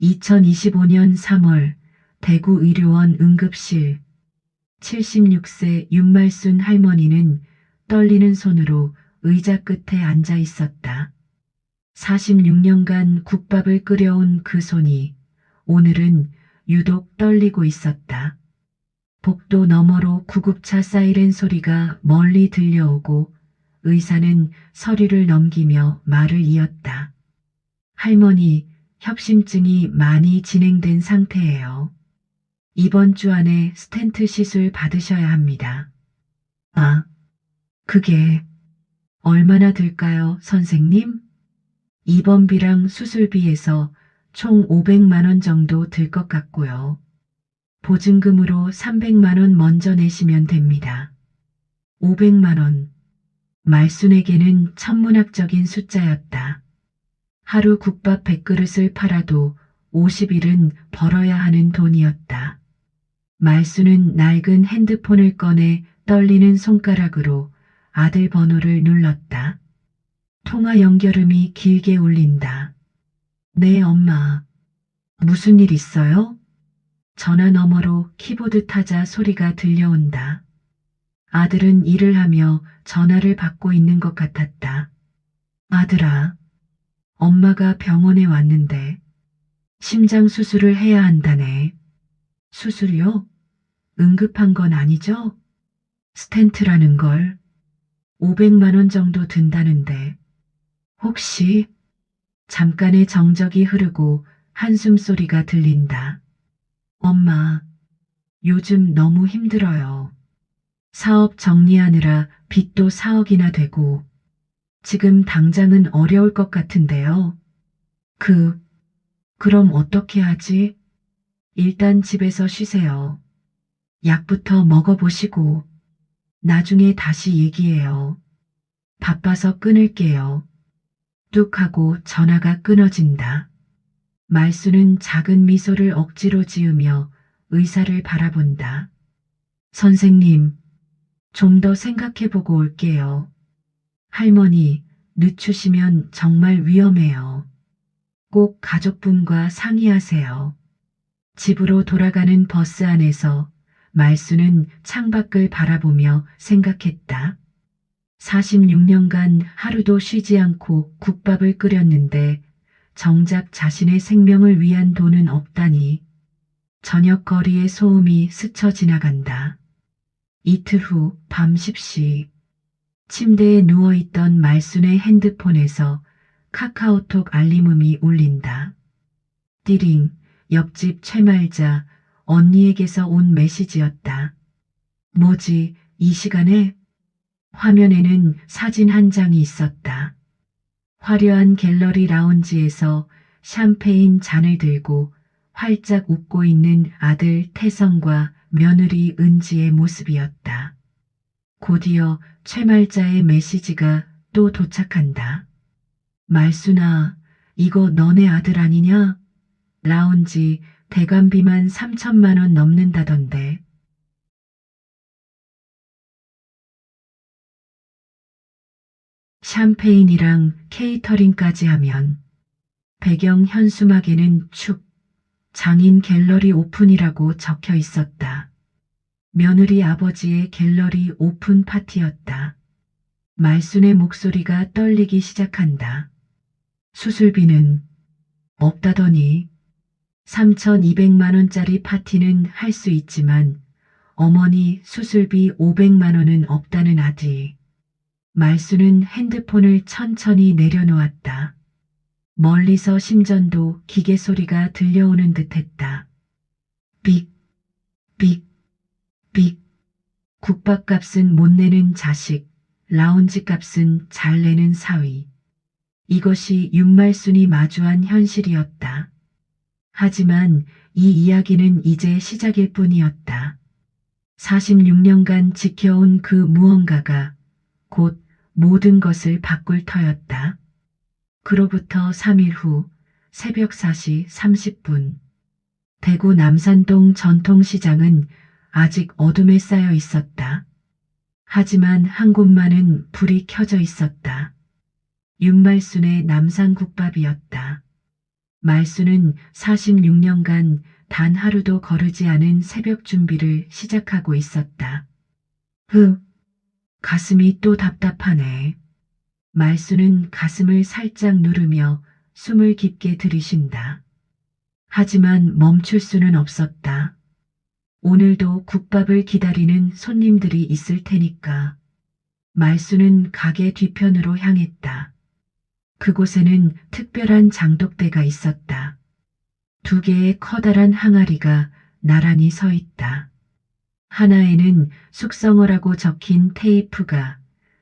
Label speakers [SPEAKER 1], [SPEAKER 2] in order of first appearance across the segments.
[SPEAKER 1] 2025년 3월 대구의료원 응급실 76세 윤말순 할머니는 떨리는 손으로 의자 끝에 앉아 있었다. 46년간 국밥을 끓여온 그 손이 오늘은 유독 떨리고 있었다. 복도 너머로 구급차 사이렌 소리가 멀리 들려오고 의사는 서류를 넘기며 말을 이었다. 할머니, 협심증이 많이 진행된 상태예요. 이번 주 안에 스텐트 시술 받으셔야 합니다. 아, 그게 얼마나 들까요, 선생님? 입원비랑 수술비에서 총 500만 원 정도 들 것 같고요. 보증금으로 300만 원 먼저 내시면 됩니다. 500만 원. 말순에게는 천문학적인 숫자였다. 하루 국밥 100그릇을 팔아도 50일은 벌어야 하는 돈이었다. 말순은 낡은 핸드폰을 꺼내 떨리는 손가락으로 아들 번호를 눌렀다. 통화 연결음이 길게 울린다. 네, 엄마. 무슨 일 있어요? 전화 너머로 키보드 타자 소리가 들려온다. 아들은 일을 하며 전화를 받고 있는 것 같았다. 아들아, 엄마가 병원에 왔는데 심장 수술을 해야 한다네. 수술요? 응급한 건 아니죠? 스텐트라는 걸 500만 원 정도 든다는데 혹시 잠깐의 정적이 흐르고 한숨 소리가 들린다. 엄마, 요즘 너무 힘들어요. 사업 정리하느라 빚도 4억이나 되고 지금 당장은 어려울 것 같은데요. 그럼 어떻게 하지? 일단 집에서 쉬세요. 약부터 먹어보시고 나중에 다시 얘기해요. 바빠서 끊을게요. 뚝 하고 전화가 끊어진다. 말수는 작은 미소를 억지로 지으며 의사를 바라본다. 선생님, 좀 더 생각해보고 올게요. 할머니, 늦추시면 정말 위험해요. 꼭 가족분과 상의하세요. 집으로 돌아가는 버스 안에서 말수는 창밖을 바라보며 생각했다. 46년간 하루도 쉬지 않고 국밥을 끓였는데 정작 자신의 생명을 위한 돈은 없다니. 저녁 거리의 소음이 스쳐 지나간다. 이틀 후 밤 10시 침대에 누워있던 말순의 핸드폰에서 카카오톡 알림음이 울린다. 띠링, 옆집 최말자 언니에게서 온 메시지였다. 뭐지, 이 시간에? 화면에는 사진 한 장이 있었다. 화려한 갤러리 라운지에서 샴페인 잔을 들고 활짝 웃고 있는 아들 태성과 며느리 은지의 모습이었다. 곧이어 최말자의 메시지가 또 도착한다. 말순아, 이거 너네 아들 아니냐? 라운지 대관비만 3천만 원 넘는다던데. 샴페인이랑 케이터링까지 하면 배경 현수막에는 축, 장인 갤러리 오픈이라고 적혀 있었다. 며느리 아버지의 갤러리 오픈 파티였다. 말순의 목소리가 떨리기 시작한다. 수술비는 없다더니 3,200만 원짜리 파티는 할 수 있지만 어머니 수술비 500만 원은 없다는 아디. 말순은 핸드폰을 천천히 내려놓았다. 멀리서 심전도 기계 소리가 들려오는 듯했다. 삑, 삑, 삑. 국밥값은 못 내는 자식, 라운지 값은 잘 내는 사위. 이것이 윤말순이 마주한 현실이었다. 하지만 이 이야기는 이제 시작일 뿐이었다. 46년간 지켜온 그 무언가가 곧 모든 것을 바꿀 터였다. 그로부터 3일 후 새벽 4시 30분 대구 남산동 전통시장은 아직 어둠에 쌓여 있었다. 하지만 한 곳만은 불이 켜져 있었다. 윤말순의 남산국밥이었다. 말수는 46년간 단 하루도 거르지 않은 새벽 준비를 시작하고 있었다. 가슴이 또 답답하네. 말수는 가슴을 살짝 누르며 숨을 깊게 들이쉰다. 하지만 멈출 수는 없었다. 오늘도 국밥을 기다리는 손님들이 있을 테니까. 말수는 가게 뒤편으로 향했다. 그곳에는 특별한 장독대가 있었다. 두 개의 커다란 항아리가 나란히 서 있다. 하나에는 숙성어라고 적힌 테이프가,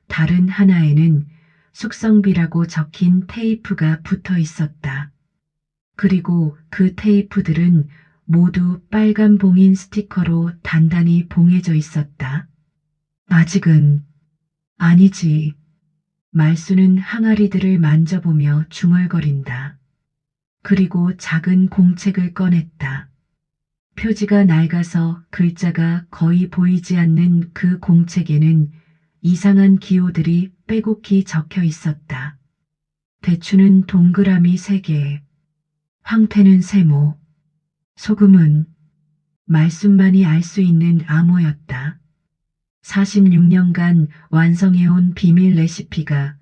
[SPEAKER 1] 다른 하나에는 숙성비라고 적힌 테이프가 붙어 있었다. 그리고 그 테이프들은 모두 빨간 봉인 스티커로 단단히 봉해져 있었다. 아직은 아니지. 말수는 항아리들을 만져보며 중얼거린다. 그리고 작은 공책을 꺼냈다. 표지가 낡아서 글자가 거의 보이지 않는 그 공책에는 이상한 기호들이 빼곡히 적혀 있었다. 대추는 동그라미 3개, 황태는 세모, 소금은 말씀만이 알 수 있는 암호였다. 46년간 완성해온 비밀 레시피가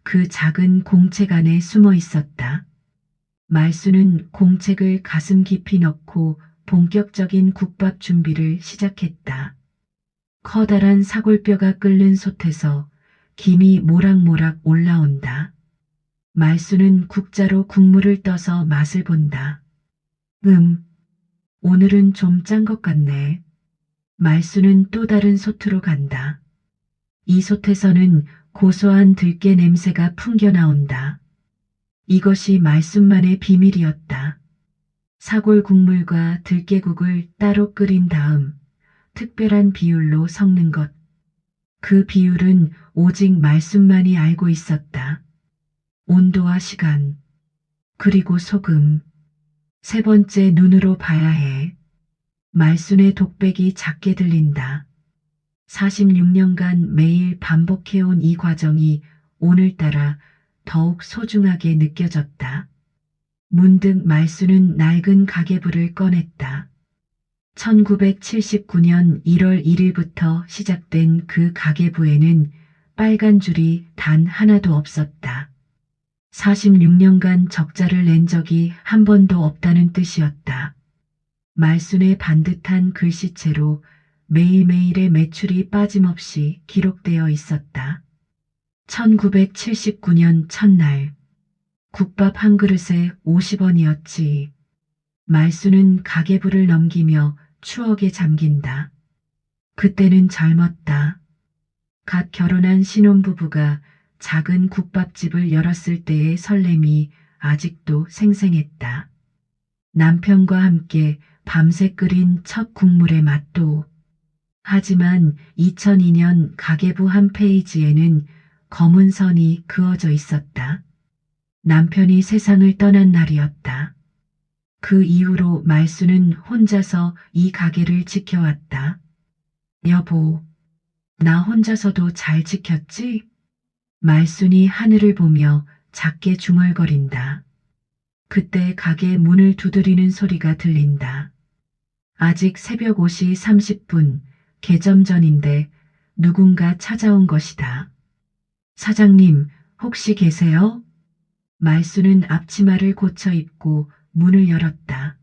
[SPEAKER 1] 그 작은 공책 안에 숨어 있었다. 말수는 공책을 가슴 깊이 넣고 본격적인 국밥 준비를 시작했다. 커다란 사골뼈가 끓는 솥에서 김이 모락모락 올라온다. 말수는 국자로 국물을 떠서 맛을 본다. 오늘은 좀 짠 것 같네. 말수는 또 다른 솥으로 간다. 이 솥에서는 고소한 들깨 냄새가 풍겨 나온다. 이것이 말순만의 비밀이었다. 사골 국물과 들깨국을 따로 끓인 다음 특별한 비율로 섞는 것. 그 비율은 오직 말순만이 알고 있었다. 온도와 시간, 그리고 소금. 세 번째 눈으로 봐야 해. 말순의 독백이 작게 들린다. 46년간 매일 반복해온 이 과정이 오늘따라 더욱 소중하게 느껴졌다. 문득 말수는 낡은 가계부를 꺼냈다. 1979년 1월 1일부터 시작된 그 가계부에는 빨간 줄이 단 하나도 없었다. 46년간 적자를 낸 적이 한 번도 없다는 뜻이었다. 말순의 반듯한 글씨체로 매일매일의 매출이 빠짐없이 기록되어 있었다. 1979년 첫날, 국밥 한 그릇에 50원이었지. 말수는 가계부를 넘기며 추억에 잠긴다. 그때는 젊었다. 갓 결혼한 신혼부부가 작은 국밥집을 열었을 때의 설렘이 아직도 생생했다. 남편과 함께 밤새 끓인 첫 국물의 맛도. 하지만 2002년 가계부 한 페이지에는 검은 선이 그어져 있었다. 남편이 세상을 떠난 날이었다. 그 이후로 말수는 혼자서 이 가게를 지켜왔다. 여보, 나 혼자서도 잘 지켰지? 말순이 하늘을 보며 작게 중얼거린다. 그때 가게 문을 두드리는 소리가 들린다. 아직 새벽 5시 30분, 개점 전인데 누군가 찾아온 것이다. 사장님, 혹시 계세요? 말수는 앞치마를 고쳐 입고 문을 열었다.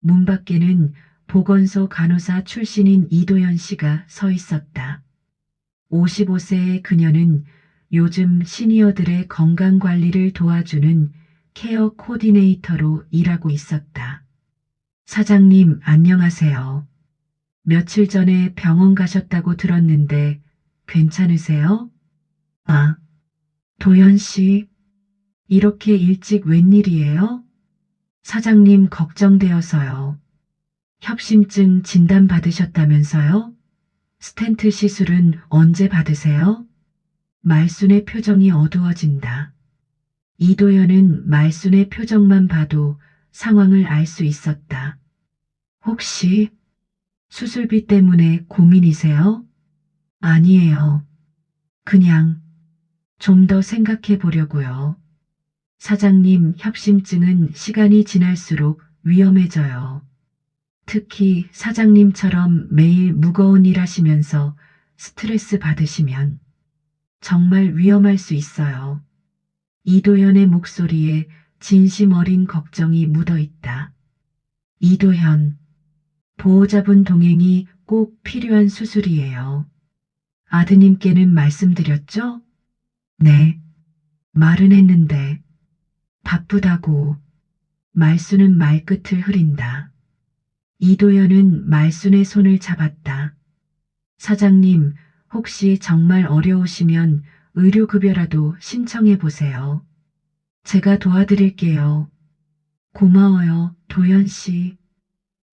[SPEAKER 1] 문 밖에는 보건소 간호사 출신인 이도연 씨가 서 있었다. 55세의 그녀는 요즘 시니어들의 건강 관리를 도와주는 케어 코디네이터로 일하고 있었다. 사장님, 안녕하세요. 며칠 전에 병원 가셨다고 들었는데 괜찮으세요? 아, 도연 씨, 이렇게 일찍 웬일이에요? 사장님 걱정되어서요. 협심증 진단 받으셨다면서요? 스텐트 시술은 언제 받으세요? 말순의 표정이 어두워진다. 이도연은 말순의 표정만 봐도 상황을 알 수 있었다. 혹시 수술비 때문에 고민이세요? 아니에요. 그냥 좀 더 생각해 보려고요. 사장님, 협심증은 시간이 지날수록 위험해져요. 특히 사장님처럼 매일 무거운 일 하시면서 스트레스 받으시면 정말 위험할 수 있어요. 이도현의 목소리에 진심 어린 걱정이 묻어 있다. 이도현, 보호자분 동행이 꼭 필요한 수술이에요. 아드님께는 말씀드렸죠? 네, 말은 했는데 바쁘다고. 말순은 말끝을 흐린다. 이도현은 말순의 손을 잡았다. 사장님, 혹시 정말 어려우시면 의료급여라도 신청해 보세요. 제가 도와드릴게요. 고마워요, 도현 씨.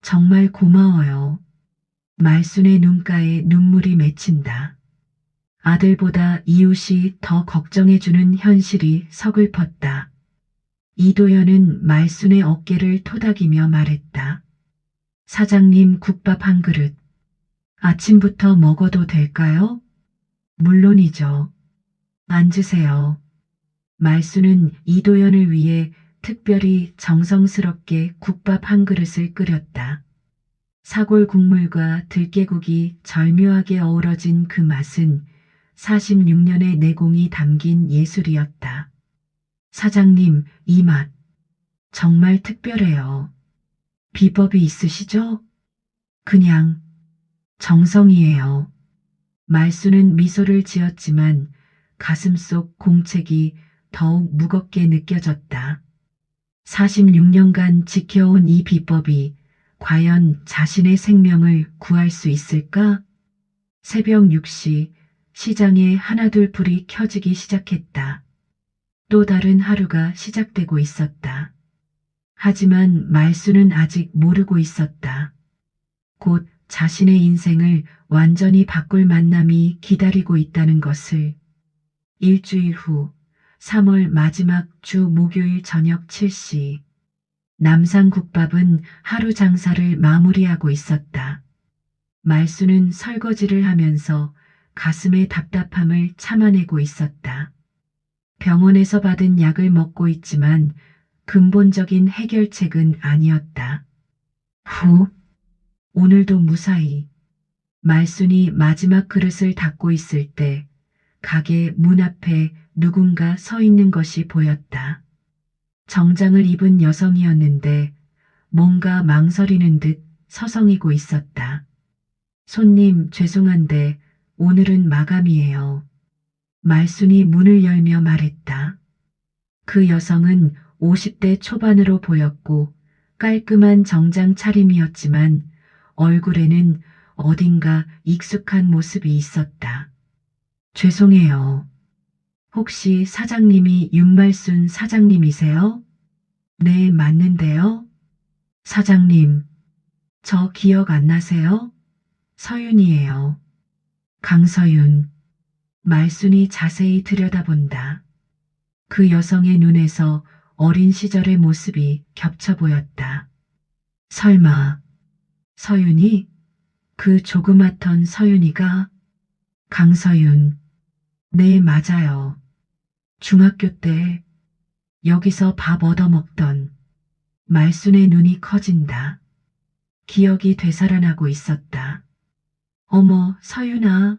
[SPEAKER 1] 정말 고마워요. 말순의 눈가에 눈물이 맺힌다. 아들보다 이웃이 더 걱정해주는 현실이 서글펐다. 이도현은 말순의 어깨를 토닥이며 말했다. 사장님, 국밥 한 그릇. 아침부터 먹어도 될까요? 물론이죠. 앉으세요. 말순은 이도현을 위해 특별히 정성스럽게 국밥 한 그릇을 끓였다. 사골 국물과 들깨국이 절묘하게 어우러진 그 맛은 46년의 내공이 담긴 예술이었다. 사장님, 이 맛 정말 특별해요. 비법이 있으시죠? 그냥 정성이에요. 말수는 미소를 지었지만 가슴속 공책이 더욱 무겁게 느껴졌다. 46년간 지켜온 이 비법이 과연 자신의 생명을 구할 수 있을까? 새벽 6시 시장에 하나둘 불이 켜지기 시작했다. 또 다른 하루가 시작되고 있었다. 하지만 말수는 아직 모르고 있었다. 곧 자신의 인생을 완전히 바꿀 만남이 기다리고 있다는 것을. 일주일 후 3월 마지막 주 목요일 저녁 7시 남산국밥은 하루 장사를 마무리하고 있었다. 말수는 설거지를 하면서 가슴의 답답함을 참아내고 있었다. 병원에서 받은 약을 먹고 있지만 근본적인 해결책은 아니었다. 후, 오늘도 무사히. 말순이 마지막 그릇을 닫고 있을 때 가게 문 앞에 누군가 서 있는 것이 보였다. 정장을 입은 여성이었는데 뭔가 망설이는 듯 서성이고 있었다. 손님, 죄송한데 오늘은 마감이에요. 말순이 문을 열며 말했다. 그 여성은 50대 초반으로 보였고 깔끔한 정장 차림이었지만 얼굴에는 어딘가 익숙한 모습이 있었다. 죄송해요. 혹시 사장님이 윤말순 사장님이세요? 네, 맞는데요. 사장님, 저 기억 안 나세요? 서윤이에요. 강서윤. 말순이 자세히 들여다본다. 그 여성의 눈에서 어린 시절의 모습이 겹쳐 보였다. 설마 서윤이? 그 조그맣던 서윤이가? 강서윤. 네, 맞아요. 중학교 때 여기서 밥 얻어먹던. 말순의 눈이 커진다. 기억이 되살아나고 있었다. 어머, 서윤아.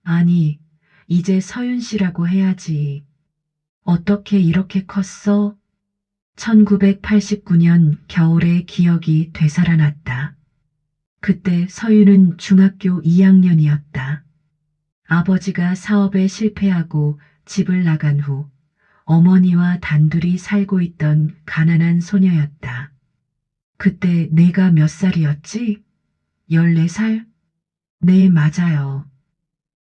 [SPEAKER 1] 아니, 이제 서윤 씨라고 해야지. 어떻게 이렇게 컸어? 1989년 겨울의 기억이 되살아났다. 그때 서윤은 중학교 2학년이었다. 아버지가 사업에 실패하고 집을 나간 후 어머니와 단둘이 살고 있던 가난한 소녀였다. 그때 내가 몇 살이었지? 14살? 네, 맞아요.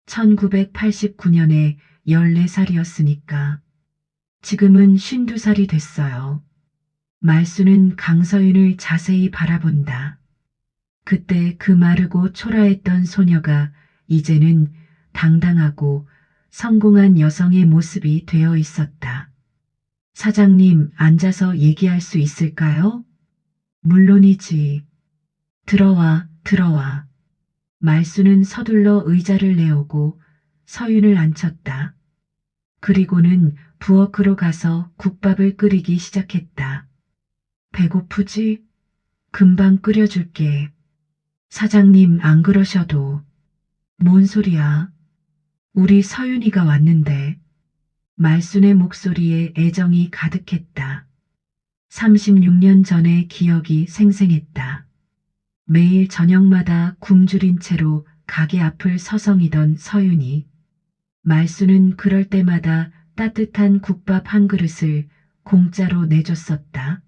[SPEAKER 1] 1989년에 14살이었으니까. 지금은 52살이 됐어요. 말수는 강서윤을 자세히 바라본다. 그때 그 마르고 초라했던 소녀가 이제는 당당하고 성공한 여성의 모습이 되어 있었다. 사장님, 앉아서 얘기할 수 있을까요? 물론이지. 들어와, 들어와. 말수는 서둘러 의자를 내오고 서윤을 앉혔다. 그리고는 부엌으로 가서 국밥을 끓이기 시작했다. 배고프지? 금방 끓여줄게. 사장님 안 그러셔도. 뭔 소리야? 우리 서윤이가 왔는데. 말순의 목소리에 애정이 가득했다. 36년 전의 기억이 생생했다. 매일 저녁마다 굶주린 채로 가게 앞을 서성이던 서윤이. 말순은 그럴 때마다 따뜻한 국밥 한 그릇을 공짜로 내줬었다.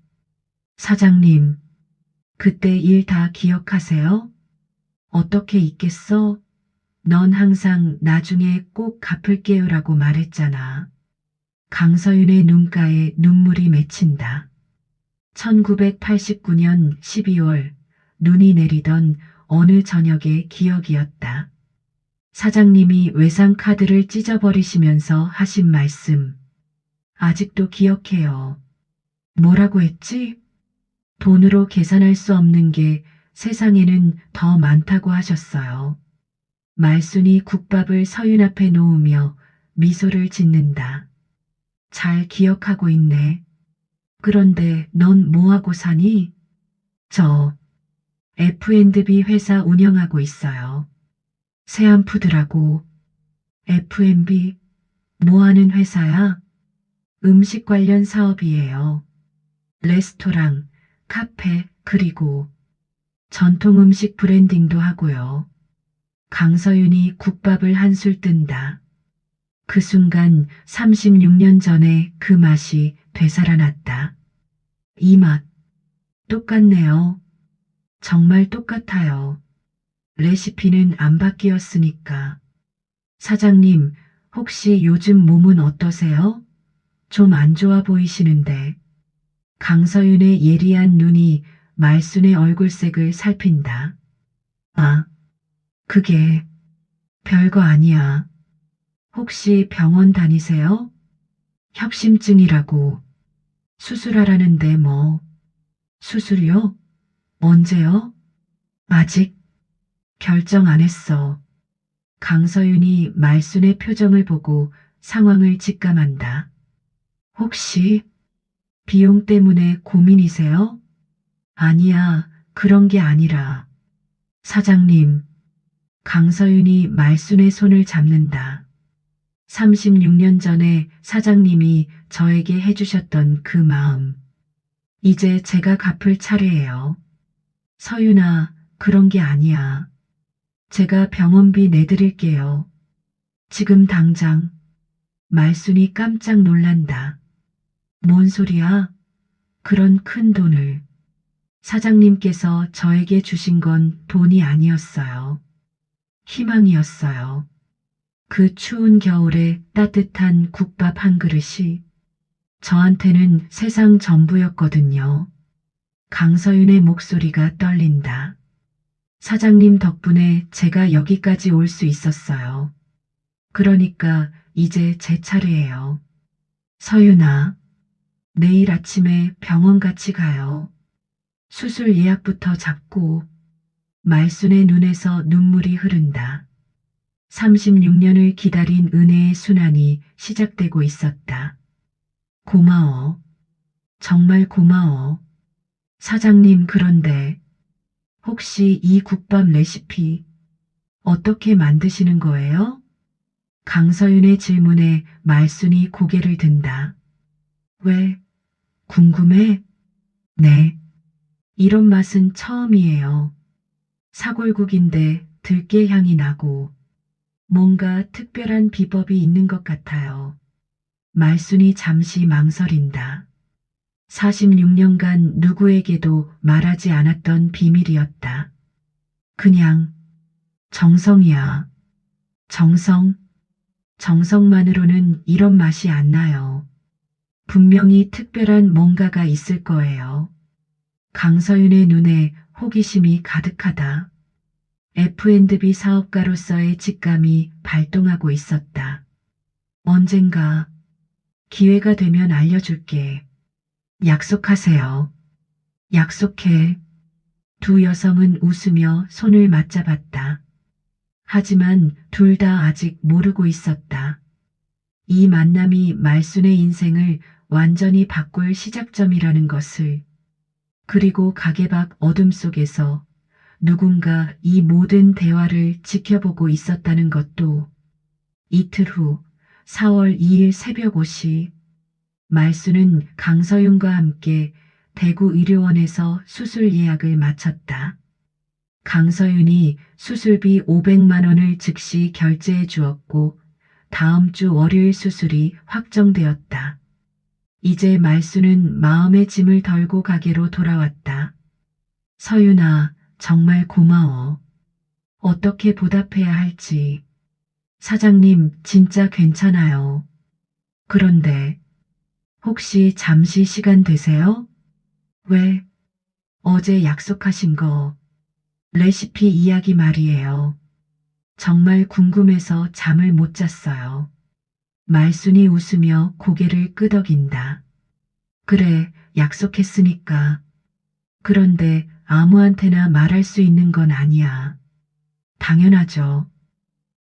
[SPEAKER 1] 사장님, 그때 일 다 기억하세요? 어떻게 잊겠어? 넌 항상 나중에 꼭 갚을게요라고 말했잖아. 강서윤의 눈가에 눈물이 맺힌다. 1989년 12월 눈이 내리던 어느 저녁의 기억이었다. 사장님이 외상카드를 찢어버리시면서 하신 말씀. 아직도 기억해요. 뭐라고 했지? 돈으로 계산할 수 없는 게 세상에는 더 많다고 하셨어요. 말순이 국밥을 서윤 앞에 놓으며 미소를 짓는다. 잘 기억하고 있네. 그런데 넌 뭐하고 사니? 저 F&B 회사 운영하고 있어요. 세안푸드라고. F&B? 뭐 하는 회사야? 음식 관련 사업이에요. 레스토랑, 카페, 그리고 전통 음식 브랜딩도 하고요. 강서윤이 국밥을 한술 뜬다. 그 순간 36년 전에 그 맛이 되살아났다. 이 맛, 똑같네요. 정말 똑같아요. 레시피는 안 바뀌었으니까. 사장님, 혹시 요즘 몸은 어떠세요? 좀 안 좋아 보이시는데. 강서윤의 예리한 눈이 말순의 얼굴색을 살핀다. 아, 그게 별거 아니야. 혹시 병원 다니세요? 협심증이라고. 수술하라는데 뭐. 수술요? 언제요? 아직 결정 안 했어. 강서윤이 말순의 표정을 보고 상황을 직감한다. 혹시 비용 때문에 고민이세요? 아니야, 그런 게 아니라. 사장님, 강서윤이 말순의 손을 잡는다. 36년 전에 사장님이 저에게 해주셨던 그 마음. 이제 제가 갚을 차례예요. 서윤아, 그런 게 아니야. 제가 병원비 내드릴게요. 지금 당장. 말순이 깜짝 놀란다. 뭔 소리야? 그런 큰 돈을. 사장님께서 저에게 주신 건 돈이 아니었어요. 희망이었어요. 그 추운 겨울에 따뜻한 국밥 한 그릇이 저한테는 세상 전부였거든요. 강서윤의 목소리가 떨린다. 사장님 덕분에 제가 여기까지 올 수 있었어요. 그러니까 이제 제 차례예요. 서윤아, 내일 아침에 병원 같이 가요. 수술 예약부터 잡고. 말순의 눈에서 눈물이 흐른다. 36년을 기다린 은혜의 순환이 시작되고 있었다. 고마워. 정말 고마워. 사장님, 그런데 혹시 이 국밥 레시피 어떻게 만드시는 거예요? 강서윤의 질문에 말순이 고개를 든다. 왜? 궁금해? 네. 이런 맛은 처음이에요. 사골국인데 들깨 향이 나고 뭔가 특별한 비법이 있는 것 같아요. 말순이 잠시 망설인다. 46년간 누구에게도 말하지 않았던 비밀이었다. 그냥 정성이야. 정성? 정성만으로는 이런 맛이 안 나요. 분명히 특별한 뭔가가 있을 거예요. 강서윤의 눈에 호기심이 가득하다. F&B 사업가로서의 직감이 발동하고 있었다. 언젠가 기회가 되면 알려줄게. 약속하세요. 약속해. 두 여성은 웃으며 손을 맞잡았다. 하지만 둘 다 아직 모르고 있었다. 이 만남이 말순의 인생을 완전히 바꿀 시작점이라는 것을, 그리고 가게 밖 어둠 속에서 누군가 이 모든 대화를 지켜보고 있었다는 것도. 이틀 후 4월 2일 새벽 5시 말수는 강서윤과 함께 대구의료원에서 수술 예약을 마쳤다. 강서윤이 수술비 500만 원을 즉시 결제해 주었고 다음 주 월요일 수술이 확정되었다. 이제 말수는 마음의 짐을 덜고 가게로 돌아왔다. 서윤아, 정말 고마워. 어떻게 보답해야 할지. 사장님, 진짜 괜찮아요. 그런데 혹시 잠시 시간 되세요? 왜? 어제 약속하신 거 레시피 이야기 말이에요. 정말 궁금해서 잠을 못 잤어요. 말순이 웃으며 고개를 끄덕인다. 그래, 약속했으니까. 그런데 아무한테나 말할 수 있는 건 아니야. 당연하죠.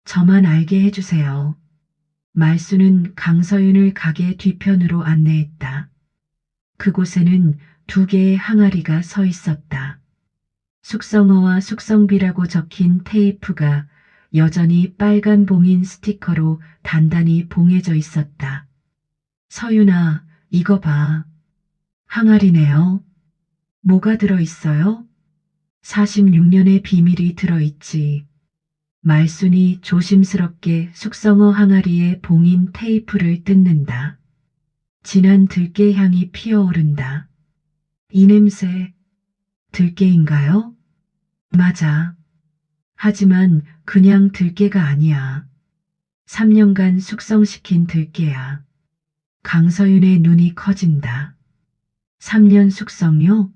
[SPEAKER 1] 저만 알게 해주세요. 말수는 강서윤을 가게 뒤편으로 안내했다. 그곳에는 2개의 항아리가 서 있었다. 숙성어와 숙성비라고 적힌 테이프가 여전히 빨간 봉인 스티커로 단단히 봉해져 있었다. 서윤아, 이거 봐. 항아리네요. 뭐가 들어있어요? 46년의 비밀이 들어있지. 말순이 조심스럽게 숙성어 항아리에 봉인 테이프를 뜯는다. 진한 들깨 향이 피어오른다. 이 냄새, 들깨인가요? 맞아. 하지만 그냥 들깨가 아니야. 3년간 숙성시킨 들깨야. 강서윤의 눈이 커진다. 3년 숙성요?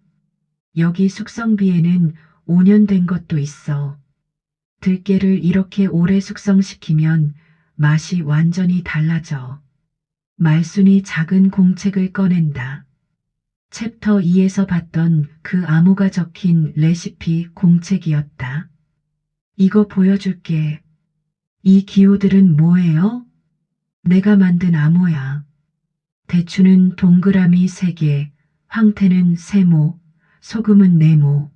[SPEAKER 1] 여기 숙성비에는 5년 된 것도 있어. 들깨를 이렇게 오래 숙성시키면 맛이 완전히 달라져. 말순이 작은 공책을 꺼낸다. 챕터 2에서 봤던 그 암호가 적힌 레시피 공책이었다. 이거 보여줄게. 이 기호들은 뭐예요? 내가 만든 암호야. 대추는 동그라미 3개, 황태는 3모, 소금은 4모.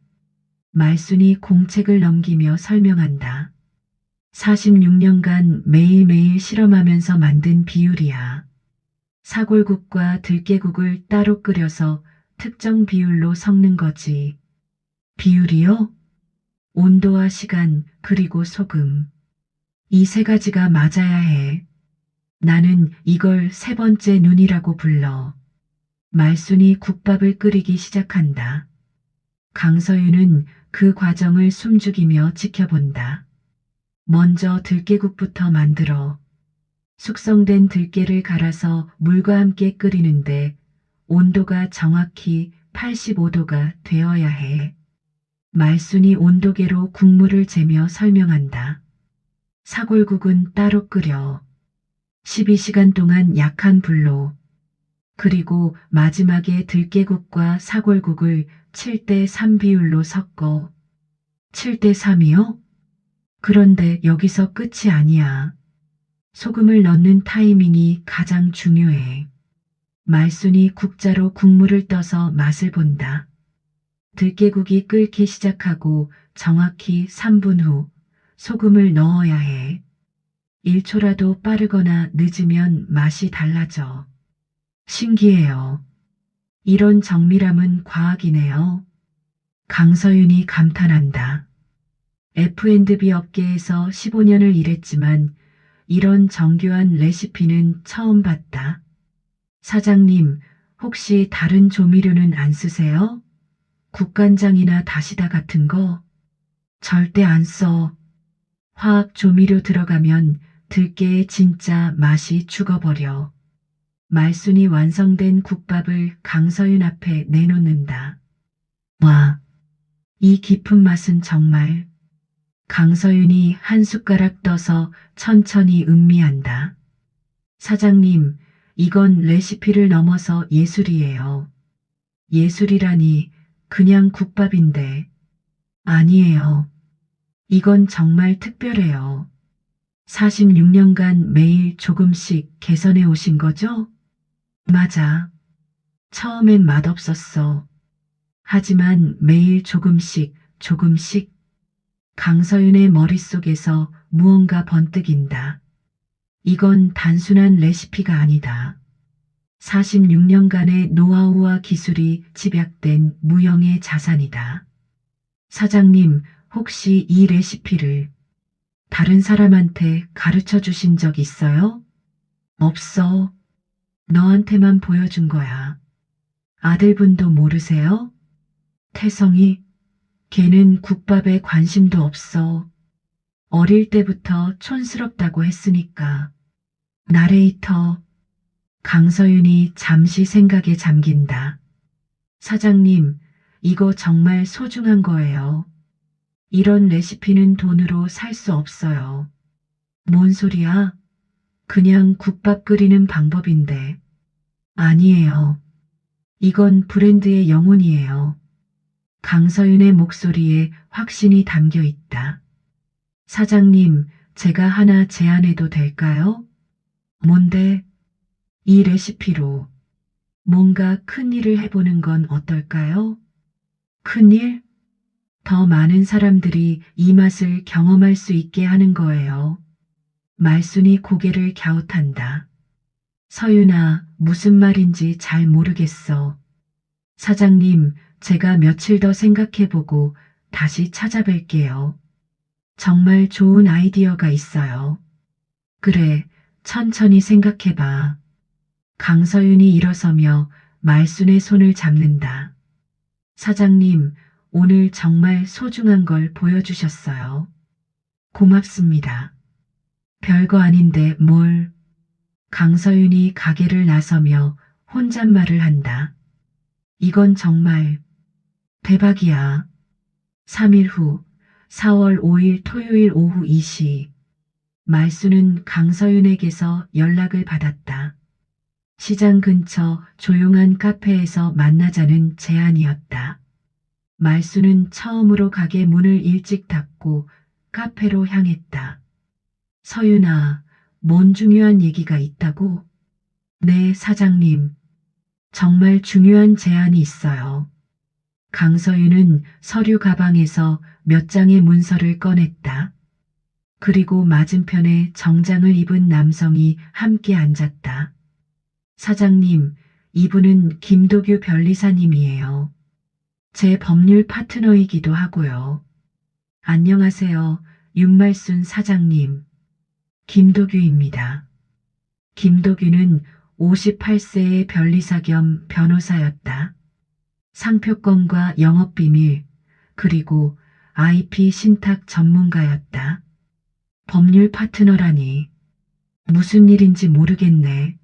[SPEAKER 1] 말순이 공책을 넘기며 설명한다. 46년간 매일매일 실험하면서 만든 비율이야. 사골국과 들깨국을 따로 끓여서 특정 비율로 섞는 거지. 비율이요? 온도와 시간, 그리고 소금. 이 3가지가 맞아야 해. 나는 이걸 3번째 눈이라고 불러. 말순이 국밥을 끓이기 시작한다. 강서윤은 그 과정을 숨죽이며 지켜본다. 먼저 들깨국부터 만들어. 숙성된 들깨를 갈아서 물과 함께 끓이는데 온도가 정확히 85도가 되어야 해. 말순이 온도계로 국물을 재며 설명한다. 사골국은 따로 끓여. 12시간 동안 약한 불로. 그리고 마지막에 들깨국과 사골국을 7대3 비율로 섞어. 7대3이요? 그런데 여기서 끝이 아니야. 소금을 넣는 타이밍이 가장 중요해. 말순이 국자로 국물을 떠서 맛을 본다. 들깨국이 끓기 시작하고 정확히 3분 후 소금을 넣어야 해. 1초라도 빠르거나 늦으면 맛이 달라져. 신기해요. 이런 정밀함은 과학이네요. 강서윤이 감탄한다. F&B 업계에서 15년을 일했지만 이런 정교한 레시피는 처음 봤다. 사장님, 혹시 다른 조미료는 안 쓰세요? 국간장이나 다시다 같은 거? 절대 안 써. 화학 조미료 들어가면 들깨의 진짜 맛이 죽어버려. 말순이 완성된 국밥을 강서윤 앞에 내놓는다. 와, 이 깊은 맛은 정말. 강서윤이 한 숟가락 떠서 천천히 음미한다. 사장님, 이건 레시피를 넘어서 예술이에요. 예술이라니 그냥 국밥인데. 아니에요. 이건 정말 특별해요. 46년간 매일 조금씩 개선해 오신 거죠? 맞아. 처음엔 맛없었어. 하지만 매일 조금씩, 조금씩 강서윤의 머릿속에서 무언가 번뜩인다. 이건 단순한 레시피가 아니다. 46년간의 노하우와 기술이 집약된 무형의 자산이다. 사장님, 혹시 이 레시피를 다른 사람한테 가르쳐 주신 적 있어요? 없어. 너한테만 보여준 거야. 아들분도 모르세요? 태성이, 걔는 국밥에 관심도 없어. 어릴 때부터 촌스럽다고 했으니까. 나레이터. 강서윤이 잠시 생각에 잠긴다. 사장님, 이거 정말 소중한 거예요. 이런 레시피는 돈으로 살 수 없어요. 뭔 소리야? 그냥 국밥 끓이는 방법인데. 아니에요. 이건 브랜드의 영혼이에요. 강서윤의 목소리에 확신이 담겨 있다. 사장님, 제가 하나 제안해도 될까요? 뭔데? 이 레시피로 뭔가 큰 일을 해보는 건 어떨까요? 큰 일? 더 많은 사람들이 이 맛을 경험할 수 있게 하는 거예요. 말순이 고개를 갸웃한다. 서윤아, 무슨 말인지 잘 모르겠어. 사장님, 제가 며칠 더 생각해보고 다시 찾아뵐게요. 정말 좋은 아이디어가 있어요. 그래, 천천히 생각해봐. 강서윤이 일어서며 말순의 손을 잡는다. 사장님, 오늘 정말 소중한 걸 보여주셨어요. 고맙습니다. 별거 아닌데 뭘. 강서윤이 가게를 나서며 혼잣말을 한다. 이건 정말 대박이야. 3일 후 4월 5일 토요일 오후 2시 말수는 강서윤에게서 연락을 받았다. 시장 근처 조용한 카페에서 만나자는 제안이었다. 말수는 처음으로 가게 문을 일찍 닫고 카페로 향했다. 서윤아, 뭔 중요한 얘기가 있다고? 네, 사장님. 정말 중요한 제안이 있어요. 강서윤은 서류 가방에서 몇 장의 문서를 꺼냈다. 그리고 맞은편에 정장을 입은 남성이 함께 앉았다. 사장님, 이분은 김도규 변리사님이에요. 제 법률 파트너이기도 하고요. 안녕하세요, 윤말순 사장님. 김도규입니다. 김도규는 58세의 변리사 겸 변호사였다. 상표권과 영업비밀, 그리고 IP 신탁 전문가였다. 법률 파트너라니. 무슨 일인지 모르겠네.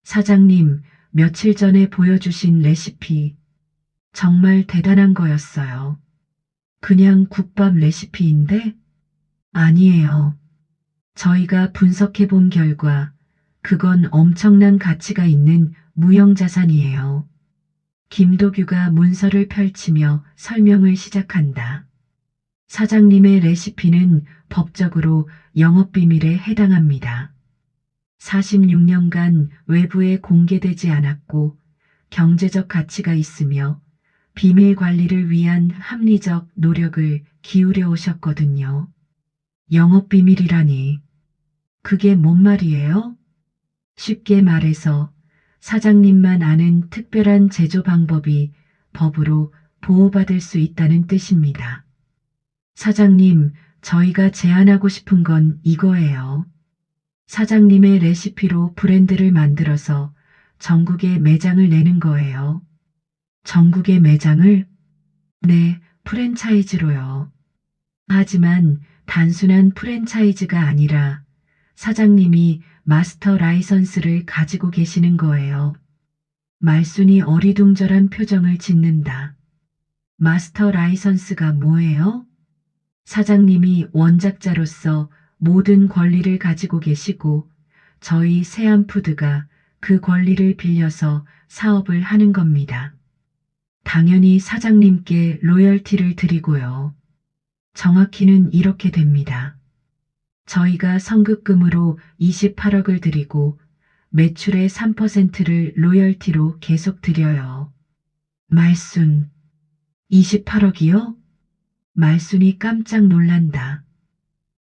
[SPEAKER 1] 사장님, 며칠 전에 보여주신 레시피, 정말 대단한 거였어요. 그냥 국밥 레시피인데? 아니에요. 저희가 분석해 본 결과, 그건 엄청난 가치가 있는 무형자산이에요. 김도규가 문서를 펼치며 설명을 시작한다. 사장님의 레시피는 법적으로 영업비밀에 해당합니다. 46년간 외부에 공개되지 않았고 경제적 가치가 있으며 비밀 관리를 위한 합리적 노력을 기울여 오셨거든요. 영업비밀이라니. 그게 뭔 말이에요? 쉽게 말해서 사장님만 아는 특별한 제조 방법이 법으로 보호받을 수 있다는 뜻입니다. 사장님, 저희가 제안하고 싶은 건 이거예요. 사장님의 레시피로 브랜드를 만들어서 전국에 매장을 내는 거예요. 전국에 매장을? 네, 프랜차이즈로요. 하지만 단순한 프랜차이즈가 아니라 사장님이 마스터 라이선스를 가지고 계시는 거예요. 말순이 어리둥절한 표정을 짓는다. 마스터 라이선스가 뭐예요? 사장님이 원작자로서 모든 권리를 가지고 계시고 저희 세안푸드가 그 권리를 빌려서 사업을 하는 겁니다. 당연히 사장님께 로열티를 드리고요. 정확히는 이렇게 됩니다. 저희가 선급금으로 28억을 드리고 매출의 3%를 로열티로 계속 드려요. 말순, 28억이요? 말순이 깜짝 놀란다.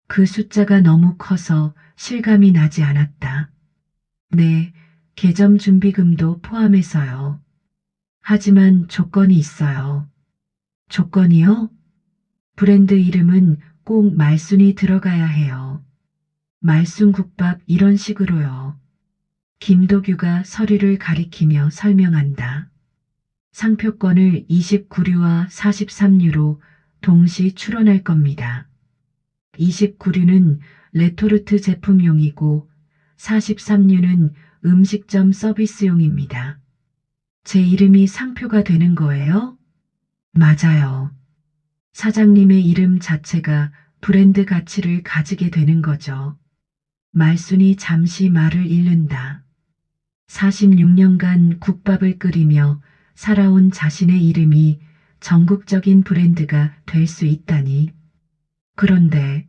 [SPEAKER 1] 그 숫자가 너무 커서 실감이 나지 않았다. 네, 개점 준비금도 포함해서요. 하지만 조건이 있어요. 조건이요? 브랜드 이름은 꼭 말순이 들어가야 해요. 말순국밥 이런 식으로요. 김도규가 서류를 가리키며 설명한다. 상표권을 29류와 43류로 동시 출원할 겁니다. 29류는 레토르트 제품용이고 43류는 음식점 서비스용입니다. 제 이름이 상표가 되는 거예요? 맞아요. 사장님의 이름 자체가 브랜드 가치를 가지게 되는 거죠. 말순이 잠시 말을 잃는다. 46년간 국밥을 끓이며 살아온 자신의 이름이 전국적인 브랜드가 될 수 있다니. 그런데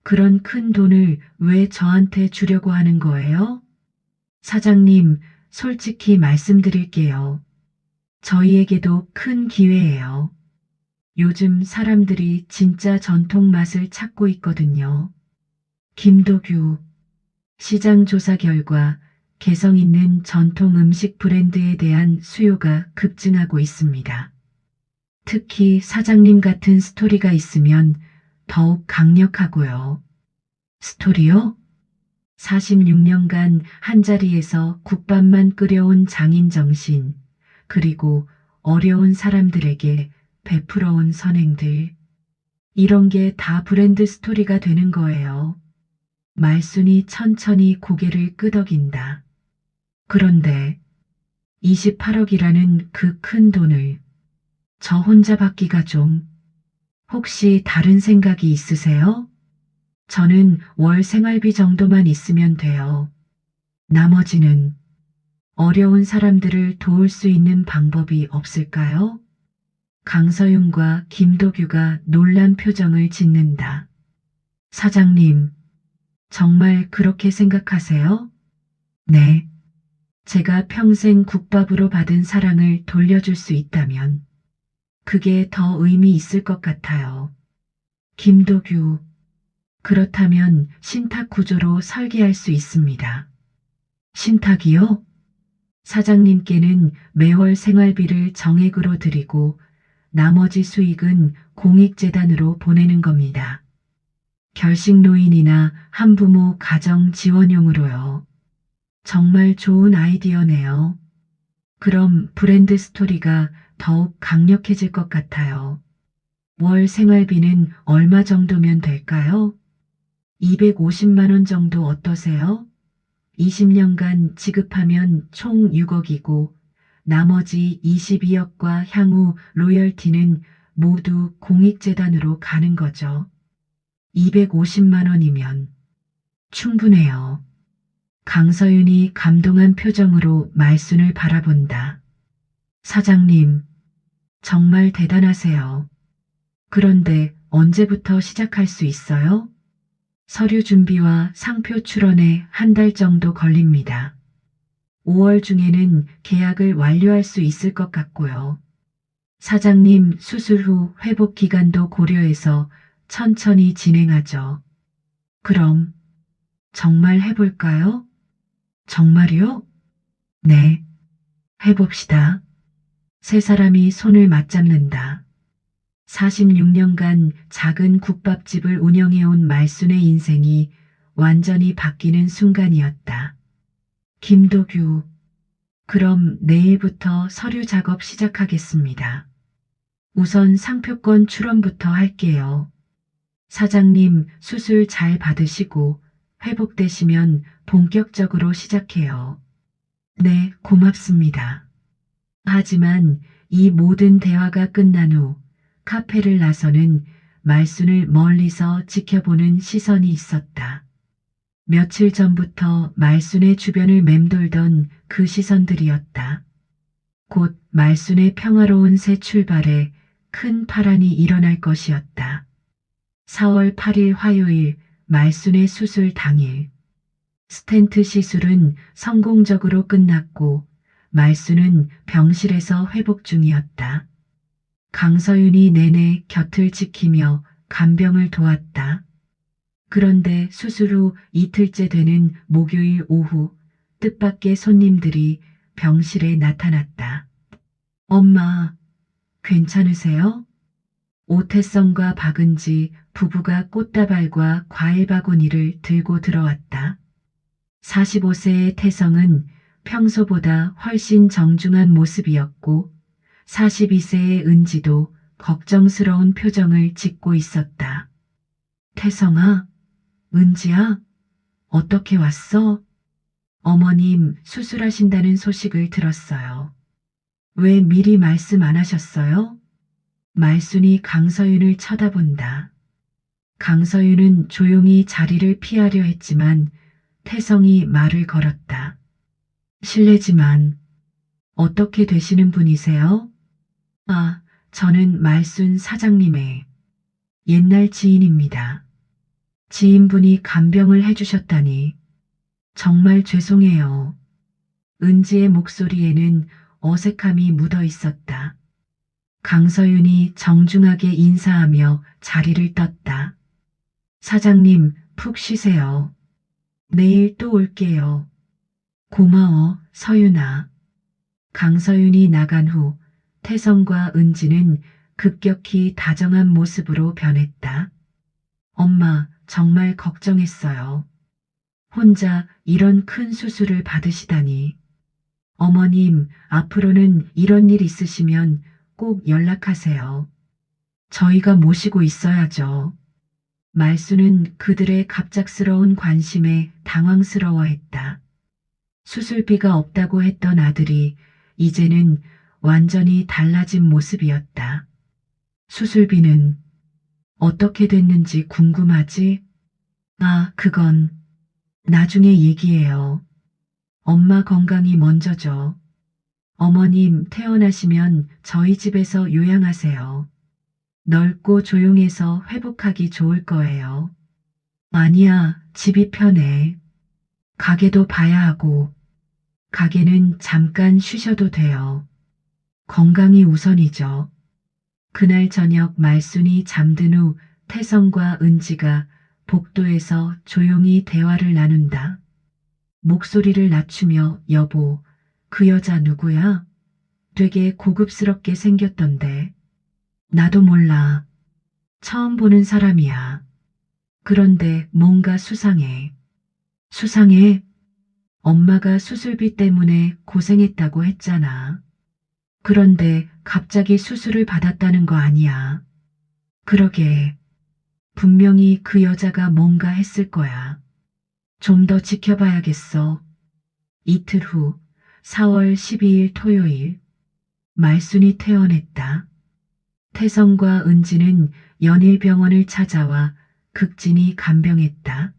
[SPEAKER 1] 그런 큰 돈을 왜 저한테 주려고 하는 거예요? 사장님, 솔직히 말씀드릴게요. 저희에게도 큰 기회예요. 요즘 사람들이 진짜 전통 맛을 찾고 있거든요. 김도규, 시장 조사 결과 개성 있는 전통 음식 브랜드에 대한 수요가 급증하고 있습니다. 특히 사장님 같은 스토리가 있으면 더욱 강력하고요. 스토리요? 46년간 한자리에서 국밥만 끓여온 장인 정신, 그리고 어려운 사람들에게 베풀어온 선행들. 이런 게 다 브랜드 스토리가 되는 거예요. 말순이 천천히 고개를 끄덕인다. 그런데 28억이라는 그 큰 돈을 저 혼자 받기가 좀. 혹시 다른 생각이 있으세요? 저는 월 생활비 정도만 있으면 돼요. 나머지는 어려운 사람들을 도울 수 있는 방법이 없을까요? 강서윤과 김도규가 놀란 표정을 짓는다. 사장님, 정말 그렇게 생각하세요? 네. 제가 평생 국밥으로 받은 사랑을 돌려줄 수 있다면 그게 더 의미 있을 것 같아요. 김도규, 그렇다면 신탁 구조로 설계할 수 있습니다. 신탁이요? 사장님께는 매월 생활비를 정액으로 드리고 나머지 수익은 공익재단으로 보내는 겁니다. 결식노인이나 한부모 가정 지원용으로요. 정말 좋은 아이디어네요. 그럼 브랜드 스토리가 더욱 강력해질 것 같아요. 월 생활비는 얼마 정도면 될까요? 250만 원 정도 어떠세요? 20년간 지급하면 총 6억이고 나머지 22억과 향후 로열티는 모두 공익재단으로 가는 거죠. 250만 원이면 충분해요. 강서윤이 감동한 표정으로 말순을 바라본다. 사장님, 정말 대단하세요. 그런데 언제부터 시작할 수 있어요? 서류 준비와 상표 출원에 한 달 정도 걸립니다. 5월 중에는 계약을 완료할 수 있을 것 같고요. 사장님 수술 후 회복 기간도 고려해서 천천히 진행하죠. 그럼 정말 해볼까요? 정말요? 네, 해봅시다. 세 사람이 손을 맞잡는다. 46년간 작은 국밥집을 운영해온 말순의 인생이 완전히 바뀌는 순간이었다. 김도규, 그럼 내일부터 서류 작업 시작하겠습니다. 우선 상표권 출원부터 할게요. 사장님 수술 잘 받으시고 회복되시면 본격적으로 시작해요. 네, 고맙습니다. 하지만 이 모든 대화가 끝난 후 카페를 나서는 말순을 멀리서 지켜보는 시선이 있었다. 며칠 전부터 말순의 주변을 맴돌던 그 시선들이었다. 곧 말순의 평화로운 새 출발에 큰 파란이 일어날 것이었다. 4월 8일 화요일 말순의 수술 당일. 스텐트 시술은 성공적으로 끝났고 말순은 병실에서 회복 중이었다. 강서윤이 내내 곁을 지키며 간병을 도왔다. 그런데 수술 후 이틀째 되는 목요일 오후 뜻밖의 손님들이 병실에 나타났다. 엄마, 괜찮으세요? 오태성과 박은지 부부가 꽃다발과 과일 바구니를 들고 들어왔다. 45세의 태성은 평소보다 훨씬 정중한 모습이었고 42세의 은지도 걱정스러운 표정을 짓고 있었다. 태성아, 은지야, 어떻게 왔어? 어머님 수술하신다는 소식을 들었어요. 왜 미리 말씀 안 하셨어요? 말순이 강서윤을 쳐다본다. 강서윤은 조용히 자리를 피하려 했지만 태성이 말을 걸었다. 실례지만 어떻게 되시는 분이세요? 아, 저는 말순 사장님의 옛날 지인입니다. 지인분이 간병을 해주셨다니 정말 죄송해요. 은지의 목소리에는 어색함이 묻어 있었다. 강서윤이 정중하게 인사하며 자리를 떴다. 사장님, 푹 쉬세요. 내일 또 올게요. 고마워, 서윤아. 강서윤이 나간 후 태성과 은지는 급격히 다정한 모습으로 변했다. 엄마, 정말 걱정했어요. 혼자 이런 큰 수술을 받으시다니. 어머님, 앞으로는 이런 일 있으시면 꼭 연락하세요. 저희가 모시고 있어야죠. 말수는 그들의 갑작스러운 관심에 당황스러워했다. 수술비가 없다고 했던 아들이 이제는 완전히 달라진 모습이었다. 수술비는 어떻게 됐는지 궁금하지? 아, 그건 나중에 얘기해요. 엄마 건강이 먼저죠. 어머님 퇴원하시면 저희 집에서 요양하세요. 넓고 조용해서 회복하기 좋을 거예요. 아니야, 집이 편해. 가게도 봐야 하고. 가게는 잠깐 쉬셔도 돼요. 건강이 우선이죠. 그날 저녁 말순이 잠든 후 태성과 은지가 복도에서 조용히 대화를 나눈다. 목소리를 낮추며 여보, 그 여자 누구야? 되게 고급스럽게 생겼던데. 나도 몰라. 처음 보는 사람이야. 그런데 뭔가 수상해. 수상해? 엄마가 수술비 때문에 고생했다고 했잖아. 그런데 갑자기 수술을 받았다는 거 아니야. 그러게. 분명히 그 여자가 뭔가 했을 거야. 좀 더 지켜봐야겠어. 이틀 후 4월 12일 토요일 말순이 퇴원했다. 태성과 은지는 연일병원을 찾아와 극진히 간병했다.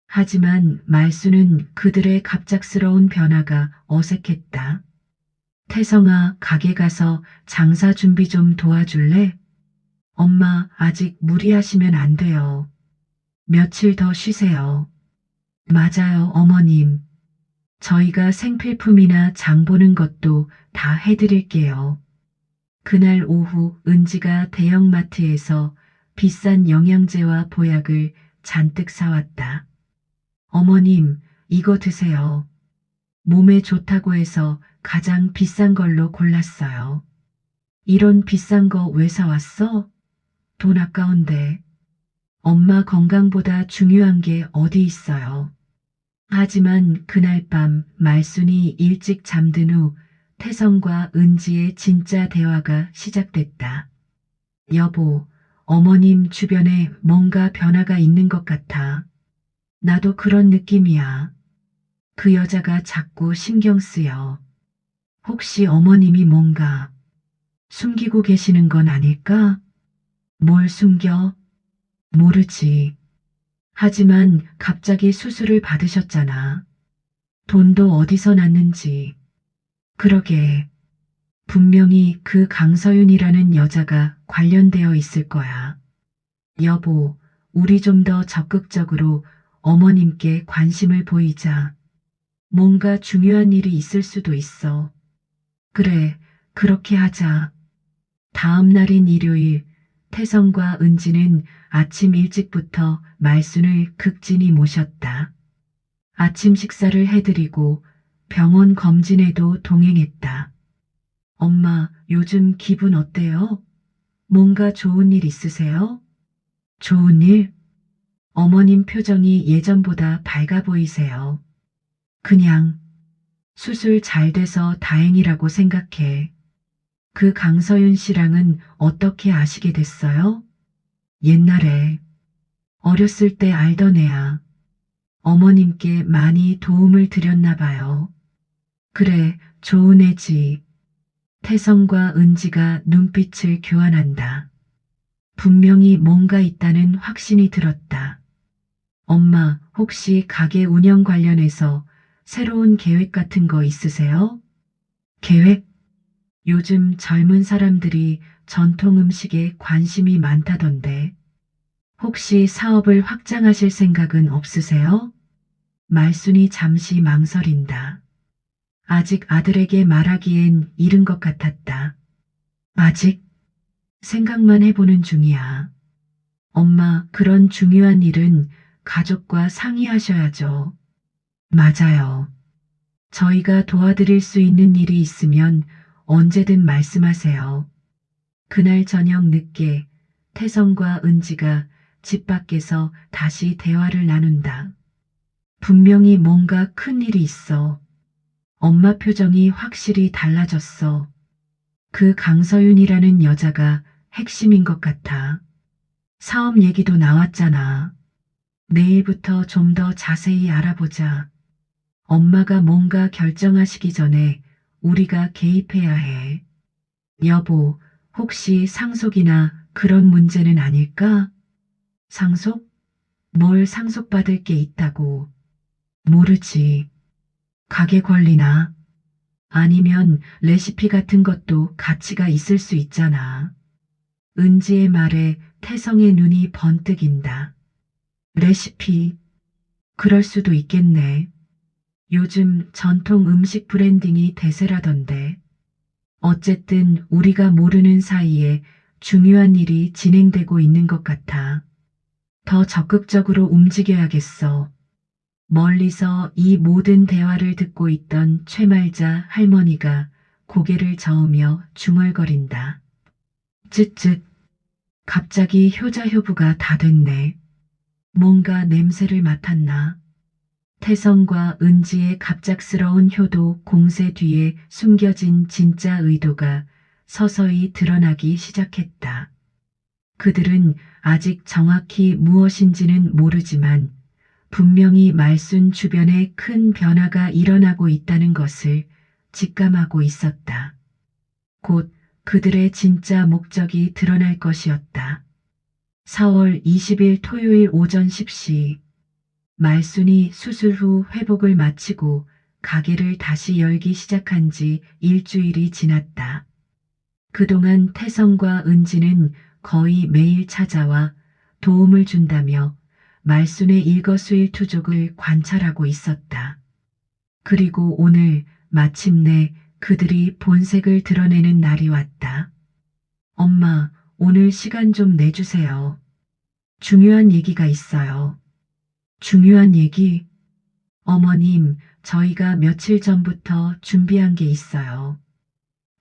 [SPEAKER 1] 하지만 말순은 그들의 갑작스러운 변화가 어색했다. 태성아, 가게 가서 장사 준비 좀 도와줄래? 엄마, 아직 무리하시면 안 돼요. 며칠 더 쉬세요. 맞아요, 어머님. 저희가 생필품이나 장 보는 것도 다 해드릴게요. 그날 오후 은지가 대형마트에서 비싼 영양제와 보약을 잔뜩 사왔다. 어머님, 이거 드세요. 몸에 좋다고 해서 가장 비싼 걸로 골랐어요. 이런 비싼 거 왜 사왔어? 돈 아까운데. 엄마 건강보다 중요한 게 어디 있어요. 하지만 그날 밤 말순이 일찍 잠든 후 태성과 은지의 진짜 대화가 시작됐다. 여보, 어머님 주변에 뭔가 변화가 있는 것 같아. 나도 그런 느낌이야. 그 여자가 자꾸 신경 쓰여. 혹시 어머님이 뭔가 숨기고 계시는 건 아닐까? 뭘 숨겨? 모르지. 하지만 갑자기 수술을 받으셨잖아. 돈도 어디서 났는지. 그러게. 분명히 그 강서윤이라는 여자가 관련되어 있을 거야. 여보, 우리 좀 더 적극적으로 어머님께 관심을 보이자. 뭔가 중요한 일이 있을 수도 있어. 그래, 그렇게 하자. 다음 날인 일요일, 태성과 은지는 아침 일찍부터 말순을 극진히 모셨다. 아침 식사를 해드리고 병원 검진에도 동행했다. 엄마, 요즘 기분 어때요? 뭔가 좋은 일 있으세요? 좋은 일? 어머님 표정이 예전보다 밝아 보이세요. 그냥 수술 잘 돼서 다행이라고 생각해. 그 강서윤 씨랑은 어떻게 아시게 됐어요? 옛날에 어렸을 때 알던 애야. 어머님께 많이 도움을 드렸나 봐요. 그래, 좋은 애지. 태성과 은지가 눈빛을 교환한다. 분명히 뭔가 있다는 확신이 들었다. 엄마, 혹시 가게 운영 관련해서 새로운 계획 같은 거 있으세요? 계획? 요즘 젊은 사람들이 전통 음식에 관심이 많다던데. 혹시 사업을 확장하실 생각은 없으세요? 말순이 잠시 망설인다. 아직 아들에게 말하기엔 이른 것 같았다. 아직 생각만 해보는 중이야. 엄마, 그런 중요한 일은 가족과 상의하셔야죠. 맞아요. 저희가 도와드릴 수 있는 일이 있으면 언제든 말씀하세요. 그날 저녁 늦게 태성과 은지가 집 밖에서 다시 대화를 나눈다. 분명히 뭔가 큰 일이 있어. 엄마 표정이 확실히 달라졌어. 그 강서윤이라는 여자가 핵심인 것 같아. 사업 얘기도 나왔잖아. 내일부터 좀 더 자세히 알아보자. 엄마가 뭔가 결정하시기 전에 우리가 개입해야 해. 여보, 혹시 상속이나 그런 문제는 아닐까? 상속? 뭘 상속받을 게 있다고. 모르지. 가게 권리나 아니면 레시피 같은 것도 가치가 있을 수 있잖아. 은지의 말에 태성의 눈이 번뜩인다. 레시피. 그럴 수도 있겠네. 요즘 전통 음식 브랜딩이 대세라던데. 어쨌든 우리가 모르는 사이에 중요한 일이 진행되고 있는 것 같아. 더 적극적으로 움직여야겠어. 멀리서 이 모든 대화를 듣고 있던 최말자 할머니가 고개를 저으며 중얼거린다. 쯧쯧. 갑자기 효자효부가 다 됐네. 뭔가 냄새를 맡았나. 태성과 은지의 갑작스러운 효도 공세 뒤에 숨겨진 진짜 의도가 서서히 드러나기 시작했다. 그들은 아직 정확히 무엇인지는 모르지만 분명히 말순 주변에 큰 변화가 일어나고 있다는 것을 직감하고 있었다. 곧 그들의 진짜 목적이 드러날 것이었다. 4월 20일 토요일 오전 10시 말순이 수술 후 회복을 마치고 가게를 다시 열기 시작한 지 일주일이 지났다. 그동안 태성과 은지는 거의 매일 찾아와 도움을 준다며 말순의 일거수일투족을 관찰하고 있었다. 그리고 오늘 마침내 그들이 본색을 드러내는 날이 왔다. 엄마, 오늘 시간 좀 내주세요. 중요한 얘기가 있어요. 중요한 얘기? 어머님, 저희가 며칠 전부터 준비한 게 있어요.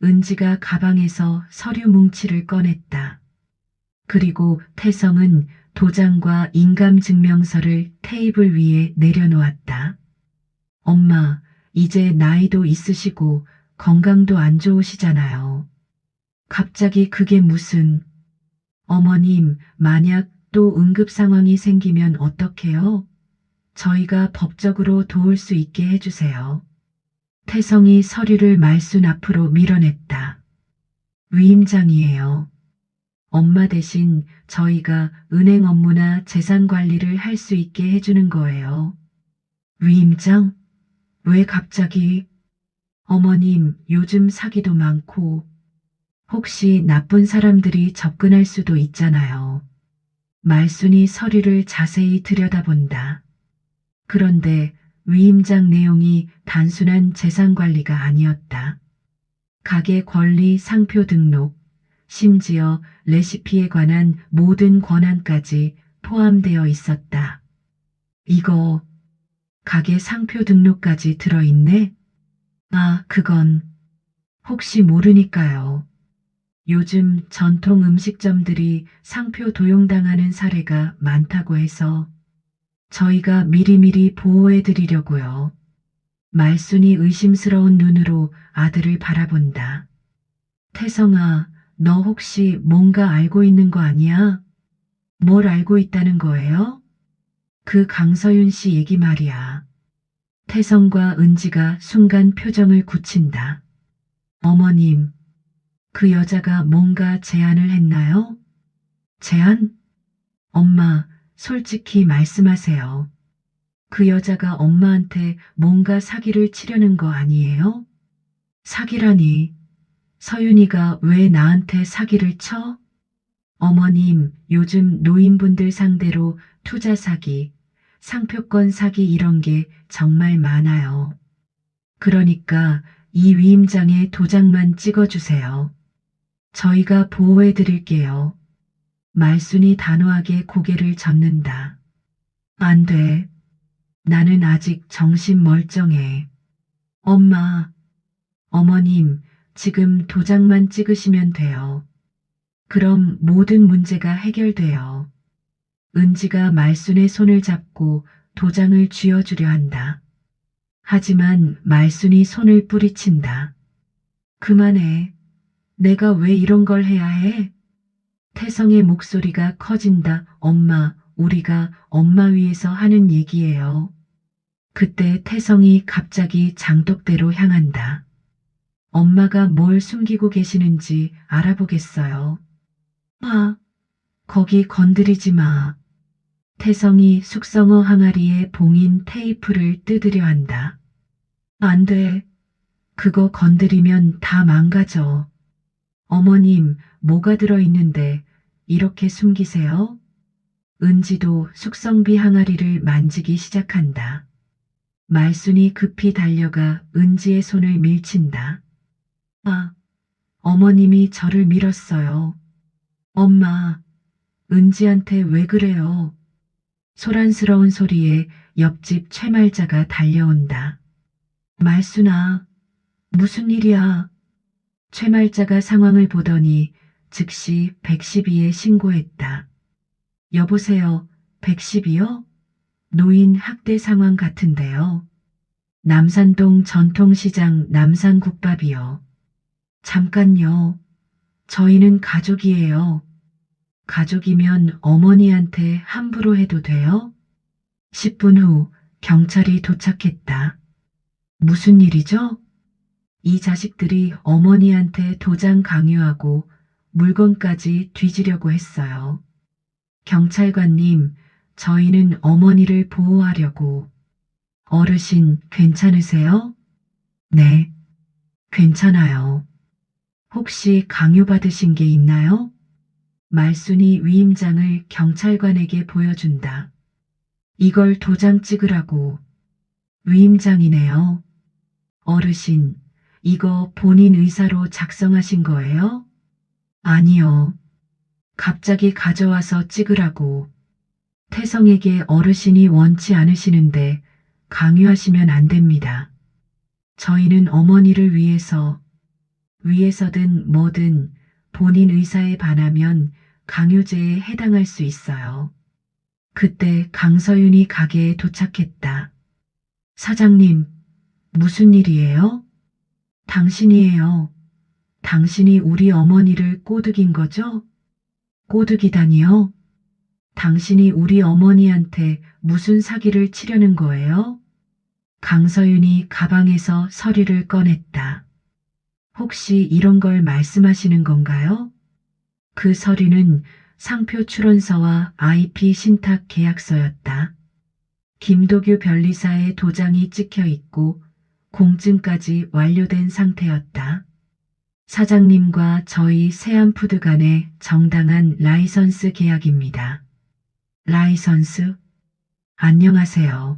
[SPEAKER 1] 은지가 가방에서 서류 뭉치를 꺼냈다. 그리고 태성은 도장과 인감증명서를 테이블 위에 내려놓았다. 엄마, 이제 나이도 있으시고 건강도 안 좋으시잖아요. 갑자기 그게 무슨... 어머님, 만약 또 응급 상황이 생기면 어떡해요? 저희가 법적으로 도울 수 있게 해주세요. 태성이 서류를 말순 앞으로 밀어냈다. 위임장이에요. 엄마 대신 저희가 은행 업무나 재산 관리를 할 수 있게 해주는 거예요. 위임장? 왜 갑자기? 어머님, 요즘 사기도 많고 혹시 나쁜 사람들이 접근할 수도 있잖아요. 말순이 서류를 자세히 들여다본다. 그런데 위임장 내용이 단순한 재산 관리가 아니었다. 가게 권리 상표 등록, 심지어 레시피에 관한 모든 권한까지 포함되어 있었다. 이거 가게 상표 등록까지 들어있네? 아, 그건 혹시 모르니까요. 요즘 전통 음식점들이 상표 도용당하는 사례가 많다고 해서 저희가 미리미리 보호해 드리려고요. 말순이 의심스러운 눈으로 아들을 바라본다. 태성아, 너 혹시 뭔가 알고 있는 거 아니야? 뭘 알고 있다는 거예요? 그 강서윤 씨 얘기 말이야. 태성과 은지가 순간 표정을 굳힌다. 어머님, 그 여자가 뭔가 제안을 했나요? 제안? 엄마, 솔직히 말씀하세요. 그 여자가 엄마한테 뭔가 사기를 치려는 거 아니에요? 사기라니. 서윤이가 왜 나한테 사기를 쳐? 어머님, 요즘 노인분들 상대로 투자 사기, 상표권 사기 이런 게 정말 많아요. 그러니까 이 위임장에 도장만 찍어주세요. 저희가 보호해 드릴게요. 말순이 단호하게 고개를 젓는다. 안 돼. 나는 아직 정신 멀쩡해. 엄마, 어머님, 지금 도장만 찍으시면 돼요. 그럼 모든 문제가 해결돼요. 은지가 말순의 손을 잡고 도장을 쥐어주려 한다. 하지만 말순이 손을 뿌리친다. 그만해. 내가 왜 이런 걸 해야 해? 태성의 목소리가 커진다. 엄마, 우리가 엄마 위해서 하는 얘기예요. 그때 태성이 갑자기 장독대로 향한다. 엄마가 뭘 숨기고 계시는지 알아보겠어요. 아, 거기 건드리지 마. 태성이 숙성어 항아리에 봉인 테이프를 뜯으려 한다. 안 돼. 그거 건드리면 다 망가져. 어머님, 뭐가 들어있는데 이렇게 숨기세요? 은지도 숙성비 항아리를 만지기 시작한다. 말순이 급히 달려가 은지의 손을 밀친다. 아, 어머님이 저를 밀었어요. 엄마, 은지한테 왜 그래요? 소란스러운 소리에 옆집 최말자가 달려온다. 말순아, 무슨 일이야? 최말자가 상황을 보더니 즉시 112에 신고했다. 여보세요, 110이요? 노인 학대 상황 같은데요. 남산동 전통시장 남산국밥이요. 잠깐요. 저희는 가족이에요. 가족이면 어머니한테 함부로 해도 돼요? 10분 후 경찰이 도착했다. 무슨 일이죠? 이 자식들이 어머니한테 도장 강요하고 물건까지 뒤지려고 했어요. 경찰관님, 저희는 어머니를 보호하려고. 어르신, 괜찮으세요? 네, 괜찮아요. 혹시 강요받으신 게 있나요? 말순이 위임장을 경찰관에게 보여준다. 이걸 도장 찍으라고. 위임장이네요. 어르신, 이거 본인 의사로 작성하신 거예요? 아니요. 갑자기 가져와서 찍으라고. 태성에게 어르신이 원치 않으시는데 강요하시면 안 됩니다. 저희는 어머니를 위해서든 뭐든 본인 의사에 반하면 강요죄에 해당할 수 있어요. 그때 강서윤이 가게에 도착했다. 사장님, 무슨 일이에요? 당신이에요. 당신이 우리 어머니를 꼬드긴 거죠? 꼬드기다니요? 당신이 우리 어머니한테 무슨 사기를 치려는 거예요? 강서윤이 가방에서 서류를 꺼냈다. 혹시 이런 걸 말씀하시는 건가요? 그 서류는 상표 출원서와 IP 신탁 계약서였다. 김도규 변리사의 도장이 찍혀 있고 공증까지 완료된 상태였다. 사장님과 저희 세안푸드 간의 정당한 라이선스 계약입니다. 라이선스? 안녕하세요.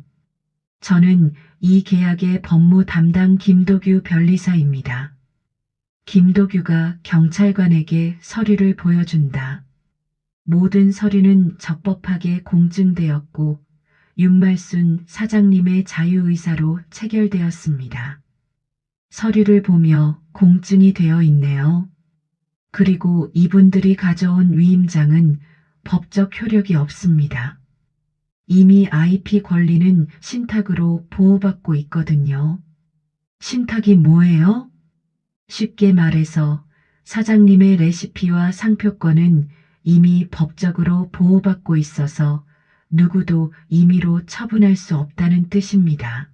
[SPEAKER 1] 저는 이 계약의 법무 담당 김도규 변리사입니다. 김도규가 경찰관에게 서류를 보여준다. 모든 서류는 적법하게 공증되었고 윤말순 사장님의 자유의사로 체결되었습니다. 서류를 보며 공증이 되어 있네요. 그리고 이분들이 가져온 위임장은 법적 효력이 없습니다. 이미 IP 권리는 신탁으로 보호받고 있거든요. 신탁이 뭐예요? 쉽게 말해서 사장님의 레시피와 상표권은 이미 법적으로 보호받고 있어서 누구도 임의로 처분할 수 없다는 뜻입니다.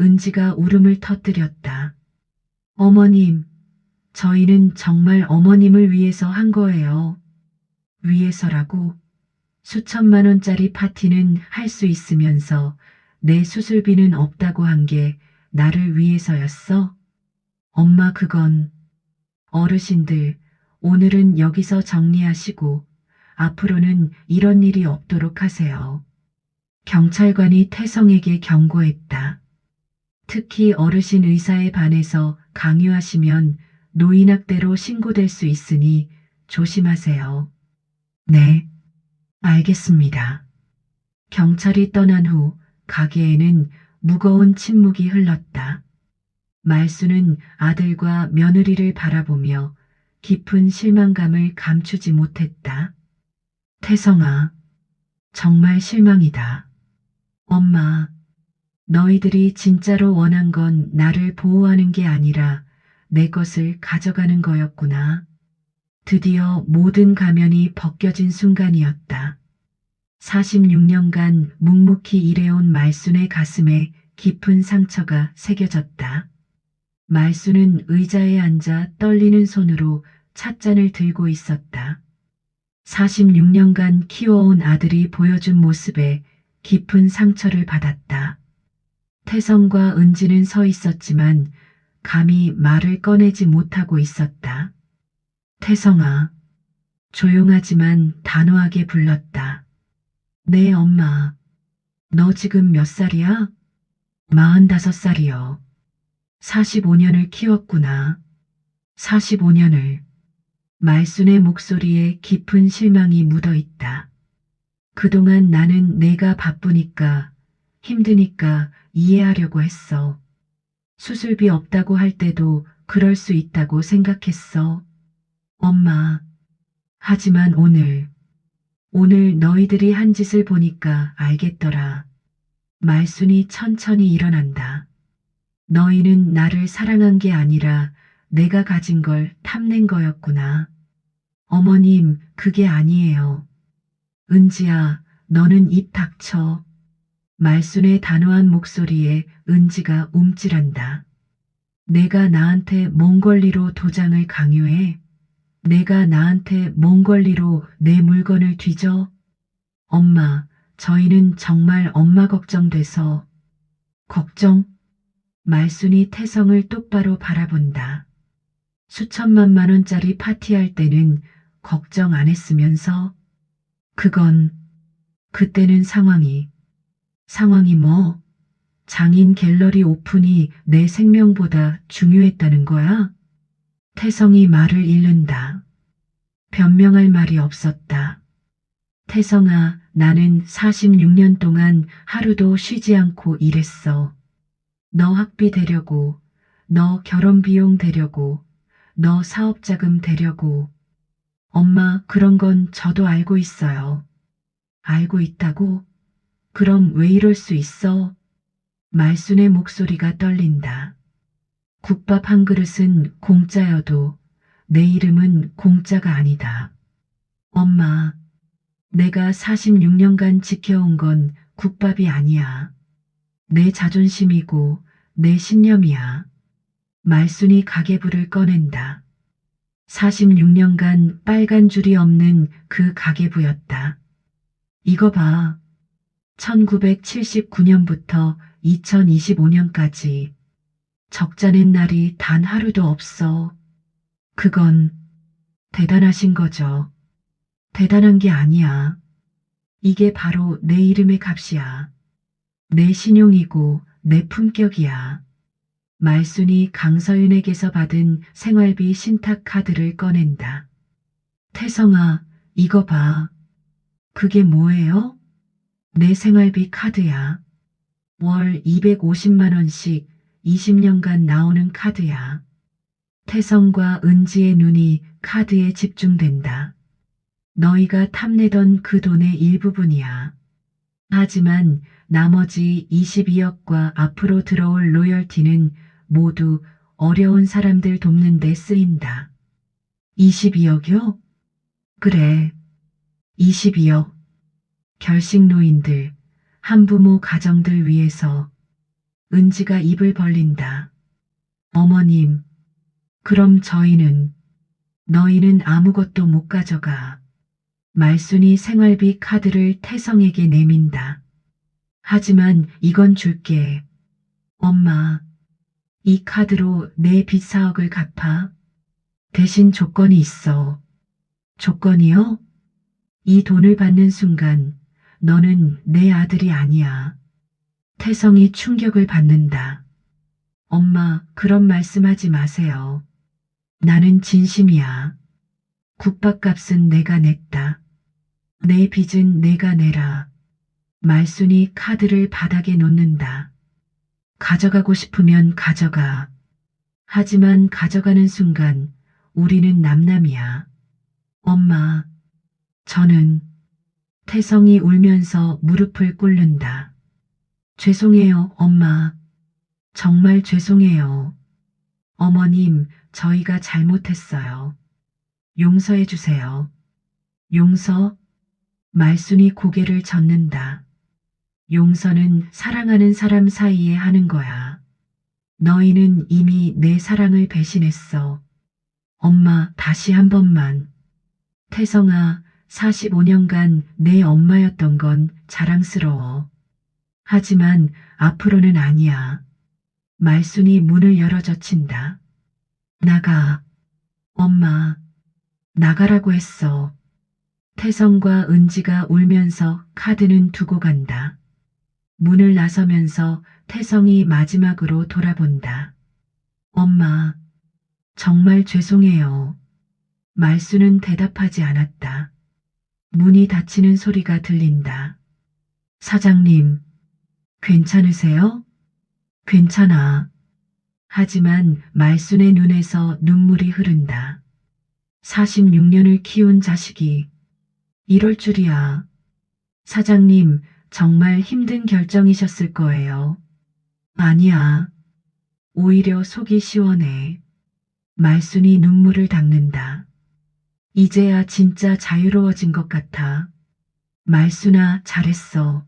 [SPEAKER 1] 은지가 울음을 터뜨렸다. 어머님, 저희는 정말 어머님을 위해서 한 거예요. 위해서라고? 수천만 원짜리 파티는 할 수 있으면서 내 수술비는 없다고 한 게 나를 위해서였어? 엄마 그건 어르신들 오늘은 여기서 정리하시고 앞으로는 이런 일이 없도록 하세요. 경찰관이 태성에게 경고했다. 특히 어르신 의사에 반해서 강요하시면 노인학대로 신고될 수 있으니 조심하세요. 네, 알겠습니다. 경찰이 떠난 후 가게에는 무거운 침묵이 흘렀다. 말수는 아들과 며느리를 바라보며 깊은 실망감을 감추지 못했다. 태성아, 정말 실망이다. 엄마, 너희들이 진짜로 원한 건 나를 보호하는 게 아니라 내 것을 가져가는 거였구나. 드디어 모든 가면이 벗겨진 순간이었다. 46년간 묵묵히 일해온 말순의 가슴에 깊은 상처가 새겨졌다. 말순은 의자에 앉아 떨리는 손으로 찻잔을 들고 있었다. 46년간 키워온 아들이 보여준 모습에 깊은 상처를 받았다. 태성과 은지는 서 있었지만 감히 말을 꺼내지 못하고 있었다. 태성아, 조용하지만 단호하게 불렀다. 네, 엄마. 너 지금 몇 살이야? 45살이요. 45년을 키웠구나. 45년을. 말순의 목소리에 깊은 실망이 묻어 있다. 그동안 나는 내가 바쁘니까, 힘드니까 이해하려고 했어. 수술비 없다고 할 때도 그럴 수 있다고 생각했어. 엄마. 하지만 오늘 너희들이 한 짓을 보니까 알겠더라. 말순이 천천히 일어난다. 너희는 나를 사랑한 게 아니라 내가 가진 걸 탐낸 거였구나. 어머님, 그게 아니에요. 은지야, 너는 입 닥쳐. 말순의 단호한 목소리에 은지가 움찔한다. 내가 나한테 먼 권리로 도장을 강요해? 내가 나한테 먼 권리로 내 물건을 뒤져? 엄마, 저희는 정말 엄마 걱정돼서. 걱정? 말순이 태성을 똑바로 바라본다. 수천만 원짜리 파티할 때는 걱정 안 했으면서. 그때는 상황이 뭐? 장인 갤러리 오픈이 내 생명보다 중요했다는 거야? 태성이 말을 잃는다. 변명할 말이 없었다. 태성아, 나는 46년 동안 하루도 쉬지 않고 일했어. 너 학비 대려고, 너 결혼 비용 대려고, 너 사업 자금 대려고. 엄마, 그런 건 저도 알고 있어요. 알고 있다고? 그럼 왜 이럴 수 있어? 말순의 목소리가 떨린다. 국밥 한 그릇은 공짜여도 내 이름은 공짜가 아니다. 엄마, 내가 46년간 지켜온 건 국밥이 아니야. 내 자존심이고 내 신념이야. 말순이 가계부를 꺼낸다. 46년간 빨간 줄이 없는 그 가계부였다. 이거 봐. 1979년부터 2025년까지 적자낸 날이 단 하루도 없어. 그건 대단하신 거죠. 대단한 게 아니야. 이게 바로 내 이름의 값이야. 내 신용이고 내 품격이야. 말순이 강서윤에게서 받은 생활비 신탁 카드를 꺼낸다. 태성아, 이거 봐. 그게 뭐예요? 내 생활비 카드야. 월 250만 원씩 20년간 나오는 카드야. 태성과 은지의 눈이 카드에 집중된다. 너희가 탐내던 그 돈의 일부분이야. 하지만 나머지 22억과 앞으로 들어올 로열티는 모두 어려운 사람들 돕는 데 쓰인다. 22억이요? 그래. 22억. 결식노인들, 한부모 가정들 위해서. 은지가 입을 벌린다. 어머님, 그럼 너희는 아무것도 못 가져가. 말순이 생활비 카드를 태성에게 내민다. 하지만 이건 줄게. 엄마, 이 카드로 내 빚 4억을 갚아. 대신 조건이 있어. 조건이요? 이 돈을 받는 순간 너는 내 아들이 아니야. 태성이 충격을 받는다. 엄마, 그런 말씀하지 마세요. 나는 진심이야. 국밥값은 내가 냈다. 내 빚은 내가 내라. 말순이 카드를 바닥에 놓는다. 가져가고 싶으면 가져가. 하지만 가져가는 순간 우리는 남남이야. 엄마, 저는 태성이 울면서 무릎을 꿇는다. 죄송해요, 엄마. 정말 죄송해요. 어머님, 저희가 잘못했어요. 용서해 주세요. 용서? 말순이 고개를 젓는다. 용서는 사랑하는 사람 사이에 하는 거야. 너희는 이미 내 사랑을 배신했어. 엄마, 다시 한 번만. 태성아, 45년간 내 엄마였던 건 자랑스러워. 하지만 앞으로는 아니야. 말순이 문을 열어 젖힌다. 나가. 엄마, 나가라고 했어. 태성과 은지가 울면서 카드는 두고 간다. 문을 나서면서 태성이 마지막으로 돌아본다. 엄마, 정말 죄송해요. 말순은 대답하지 않았다. 문이 닫히는 소리가 들린다. 사장님, 괜찮으세요? 괜찮아. 하지만 말순의 눈에서 눈물이 흐른다. 46년을 키운 자식이 이럴 줄이야. 사장님, 정말 힘든 결정이셨을 거예요. 아니야. 오히려 속이 시원해. 말순이 눈물을 닦는다. 이제야 진짜 자유로워진 것 같아. 말순아, 잘했어.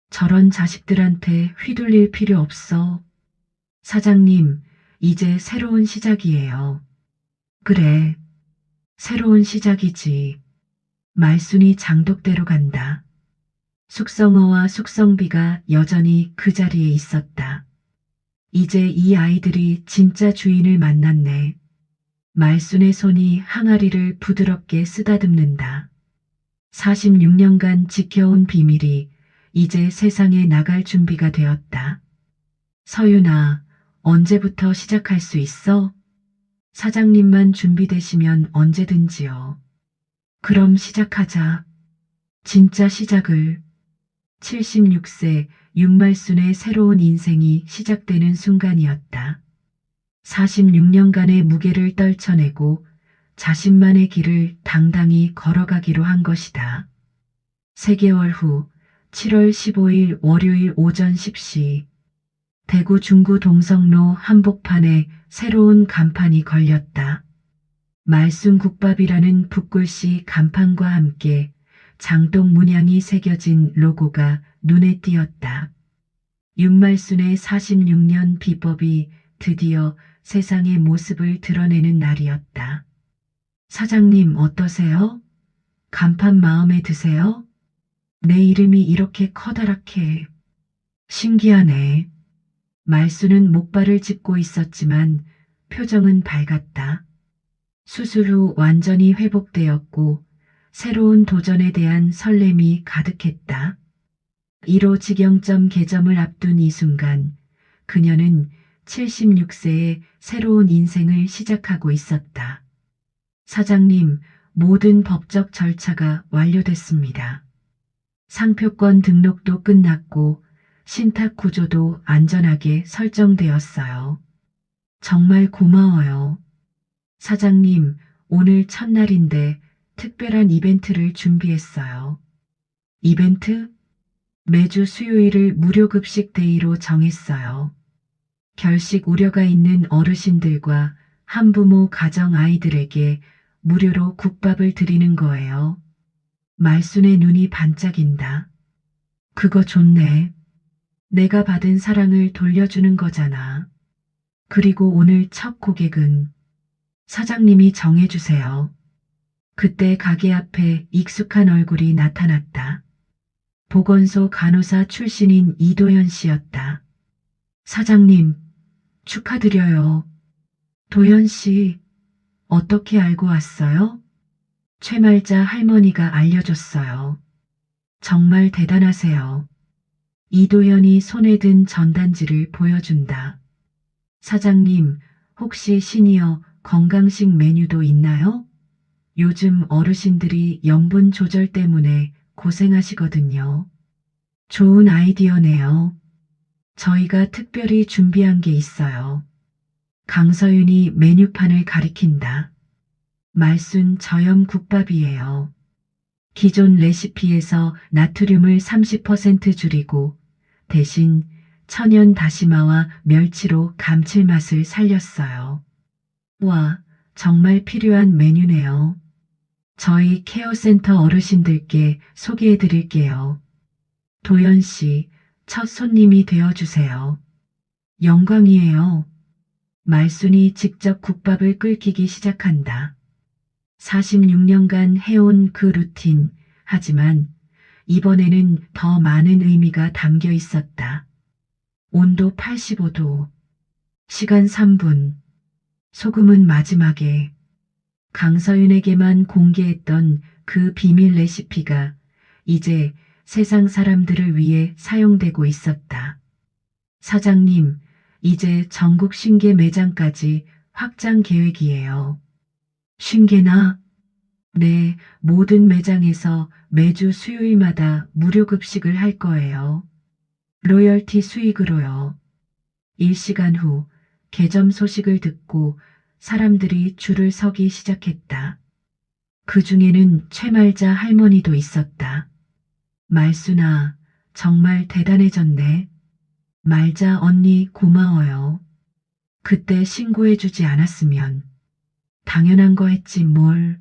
[SPEAKER 1] 저런 자식들한테 휘둘릴 필요 없어. 사장님, 이제 새로운 시작이에요. 그래, 새로운 시작이지. 말순이 장독대로 간다. 숙성어와 숙성비가 여전히 그 자리에 있었다. 이제 이 아이들이 진짜 주인을 만났네. 말순의 손이 항아리를 부드럽게 쓰다듬는다. 46년간 지켜온 비밀이 이제 세상에 나갈 준비가 되었다. 서윤아, 언제부터 시작할 수 있어? 사장님만 준비되시면 언제든지요. 그럼 시작하자. 진짜 시작을. 76세 윤말순의 새로운 인생이 시작되는 순간이었다. 46년간의 무게를 떨쳐내고 자신만의 길을 당당히 걸어가기로 한 것이다. 3개월 후 7월 15일 월요일 오전 10시 대구 중구 동성로 한복판에 새로운 간판이 걸렸다. 말순국밥이라는 붓글씨 간판과 함께 장독 문양이 새겨진 로고가 눈에 띄었다. 윤말순의 46년 비법이 드디어 세상의 모습을 드러내는 날이었다. 사장님, 어떠세요? 간판 마음에 드세요? 내 이름이 이렇게 커다랗게. 신기하네. 말순은 목발을 짚고 있었지만 표정은 밝았다. 수술 후 완전히 회복되었고 새로운 도전에 대한 설렘이 가득했다. 1호 직영점 개점을 앞둔 이 순간 그녀는 76세의 새로운 인생을 시작하고 있었다. 사장님, 모든 법적 절차가 완료됐습니다. 상표권 등록도 끝났고 신탁 구조도 안전하게 설정되었어요. 정말 고마워요. 사장님, 오늘 첫날인데 특별한 이벤트를 준비했어요. 이벤트? 매주 수요일을 무료 급식 데이로 정했어요. 결식 우려가 있는 어르신들과 한부모 가정 아이들에게 무료로 국밥을 드리는 거예요. 말순의 눈이 반짝인다. 그거 좋네. 내가 받은 사랑을 돌려주는 거잖아. 그리고 오늘 첫 고객은 사장님이 정해주세요. 그때 가게 앞에 익숙한 얼굴이 나타났다. 보건소 간호사 출신인 이도현 씨였다. 사장님, 축하드려요. 도현 씨, 어떻게 알고 왔어요? 최말자 할머니가 알려줬어요. 정말 대단하세요. 이도현이 손에 든 전단지를 보여준다. 사장님, 혹시 시니어 건강식 메뉴도 있나요? 요즘 어르신들이 염분 조절 때문에 고생하시거든요. 좋은 아이디어네요. 저희가 특별히 준비한 게 있어요. 강서윤이 메뉴판을 가리킨다. 말순 저염 국밥이에요. 기존 레시피에서 나트륨을 30% 줄이고 대신 천연 다시마와 멸치로 감칠맛을 살렸어요. 와, 정말 필요한 메뉴네요. 저희 케어센터 어르신들께 소개해 드릴게요. 도연 씨, 첫 손님이 되어주세요. 영광이에요. 말순이 직접 국밥을 끓이기 시작한다. 46년간 해온 그 루틴, 하지만 이번에는 더 많은 의미가 담겨 있었다. 온도 85도, 시간 3분, 소금은 마지막에. 강서윤에게만 공개했던 그 비밀 레시피가 이제 세상 사람들을 위해 사용되고 있었다. 사장님, 이제 전국 신계 매장까지 확장 계획이에요. 신계나? 네, 모든 매장에서 매주 수요일마다 무료 급식을 할 거예요. 로열티 수익으로요. 1시간 후 개점 소식을 듣고 사람들이 줄을 서기 시작했다. 그 중에는 최말자 할머니도 있었다. 말순아, 정말 대단해졌네. 말자 언니 고마워요. 그때 신고해주지 않았으면 당연한 거 했지 뭘.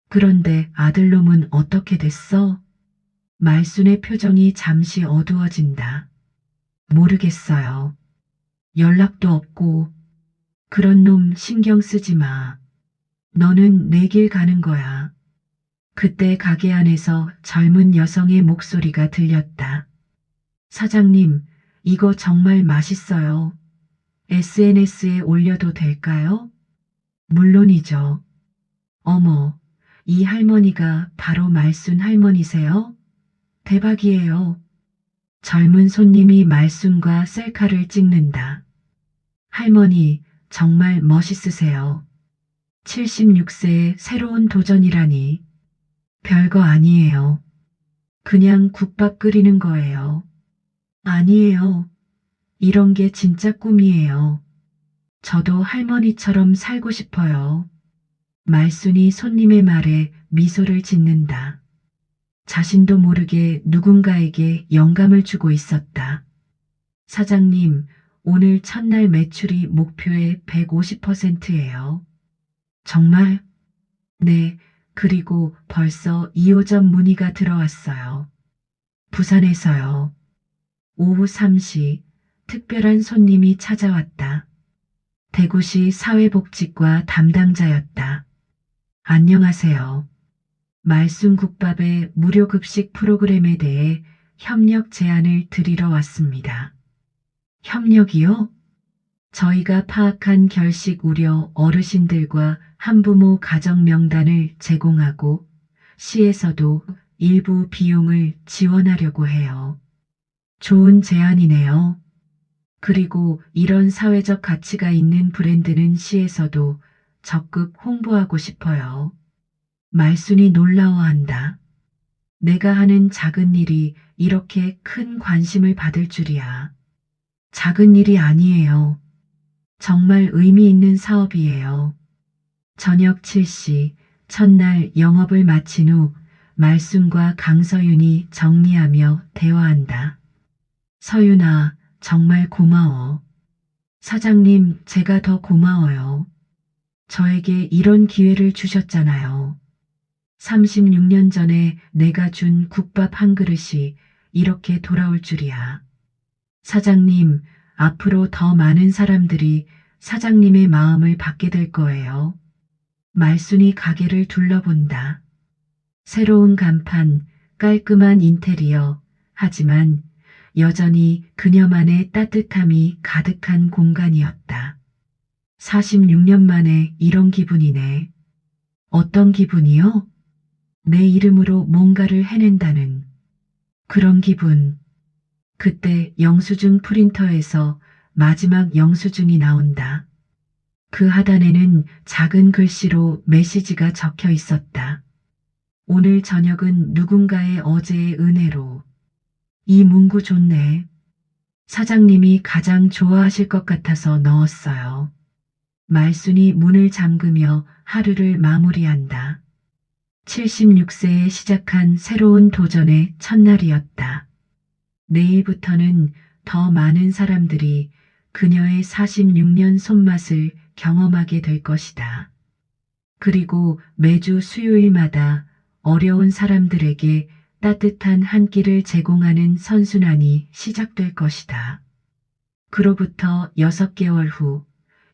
[SPEAKER 1] 그런데 아들놈은 어떻게 됐어? 말순의 표정이 잠시 어두워진다. 모르겠어요. 연락도 없고. 그런 놈 신경 쓰지 마. 너는 내 길 가는 거야. 그때 가게 안에서 젊은 여성의 목소리가 들렸다. 사장님, 이거 정말 맛있어요. SNS에 올려도 될까요? 물론이죠. 어머, 이 할머니가 바로 말순 할머니세요? 대박이에요. 젊은 손님이 말순과 셀카를 찍는다. 할머니, 정말 멋있으세요. 76세의 새로운 도전이라니. 별거 아니에요. 그냥 국밥 끓이는 거예요. 아니에요. 이런 게 진짜 꿈이에요. 저도 할머니처럼 살고 싶어요. 말순이 손님의 말에 미소를 짓는다. 자신도 모르게 누군가에게 영감을 주고 있었다. 사장님, 오늘 첫날 매출이 목표의 150%예요. 정말? 네, 그리고 벌써 2호점 문의가 들어왔어요. 부산에서요. 오후 3시 특별한 손님이 찾아왔다. 대구시 사회복지과 담당자였다. 안녕하세요. 말순국밥의 무료 급식 프로그램에 대해 협력 제안을 드리러 왔습니다. 협력이요? 저희가 파악한 결식 우려 어르신들과 한부모 가정 명단을 제공하고 시에서도 일부 비용을 지원하려고 해요. 좋은 제안이네요. 그리고 이런 사회적 가치가 있는 브랜드는 시에서도 적극 홍보하고 싶어요. 말순이 놀라워한다. 내가 하는 작은 일이 이렇게 큰 관심을 받을 줄이야. 작은 일이 아니에요. 정말 의미 있는 사업이에요. 저녁 7시 첫날 영업을 마친 후 말순과 강서윤이 정리하며 대화한다. 서윤아, 정말 고마워. 사장님, 제가 더 고마워요. 저에게 이런 기회를 주셨잖아요. 36년 전에 내가 준 국밥 한 그릇이 이렇게 돌아올 줄이야. 사장님, 앞으로 더 많은 사람들이 사장님의 마음을 받게 될 거예요. 말순이 가게를 둘러본다. 새로운 간판, 깔끔한 인테리어, 하지만 여전히 그녀만의 따뜻함이 가득한 공간이었다. 46년 만에 이런 기분이네. 어떤 기분이요? 내 이름으로 뭔가를 해낸다는 그런 기분. 그때 영수증 프린터에서 마지막 영수증이 나온다. 그 하단에는 작은 글씨로 메시지가 적혀 있었다. 오늘 저녁은 누군가의 어제의 은혜로. 이 문구 좋네. 사장님이 가장 좋아하실 것 같아서 넣었어요. 말순이 문을 잠그며 하루를 마무리한다. 76세에 시작한 새로운 도전의 첫날이었다. 내일부터는 더 많은 사람들이 그녀의 46년 손맛을 경험하게 될 것이다. 그리고 매주 수요일마다 어려운 사람들에게 따뜻한 한 끼를 제공하는 선순환이 시작될 것이다. 그로부터 6개월 후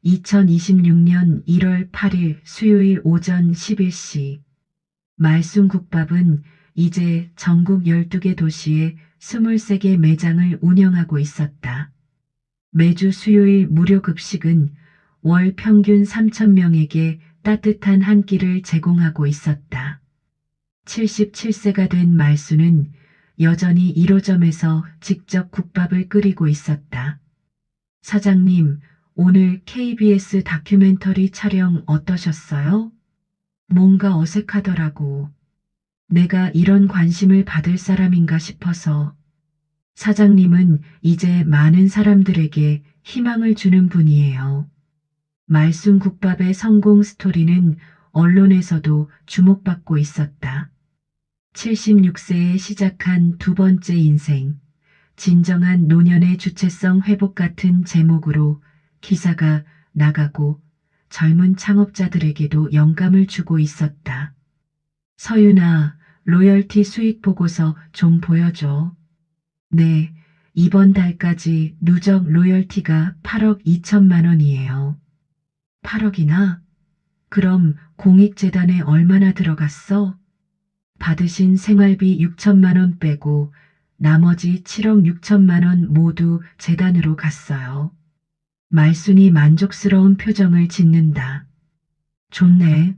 [SPEAKER 1] 2026년 1월 8일 수요일 오전 11시 말순국밥은 이제 전국 12개 도시에 23개 매장을 운영하고 있었다. 매주 수요일 무료 급식은 월 평균 3,000명에게 따뜻한 한 끼를 제공하고 있었다. 77세가 된 말순은 여전히 1호점에서 직접 국밥을 끓이고 있었다. 사장님, 오늘 KBS 다큐멘터리 촬영 어떠셨어요? 뭔가 어색하더라고. 내가 이런 관심을 받을 사람인가 싶어서. 사장님은 이제 많은 사람들에게 희망을 주는 분이에요. 말순국밥의 성공 스토리는 언론에서도 주목받고 있었다. 76세에 시작한 두 번째 인생, 진정한 노년의 주체성 회복 같은 제목으로 기사가 나가고 젊은 창업자들에게도 영감을 주고 있었다. 서윤아, 로열티 수익 보고서 좀 보여줘. 네, 이번 달까지 누적 로열티가 8억 2천만 원이에요. 8억이나? 그럼 공익재단에 얼마나 들어갔어? 받으신 생활비 6천만 원 빼고 나머지 7억 6천만 원 모두 재단으로 갔어요. 말순이 만족스러운 표정을 짓는다. 좋네.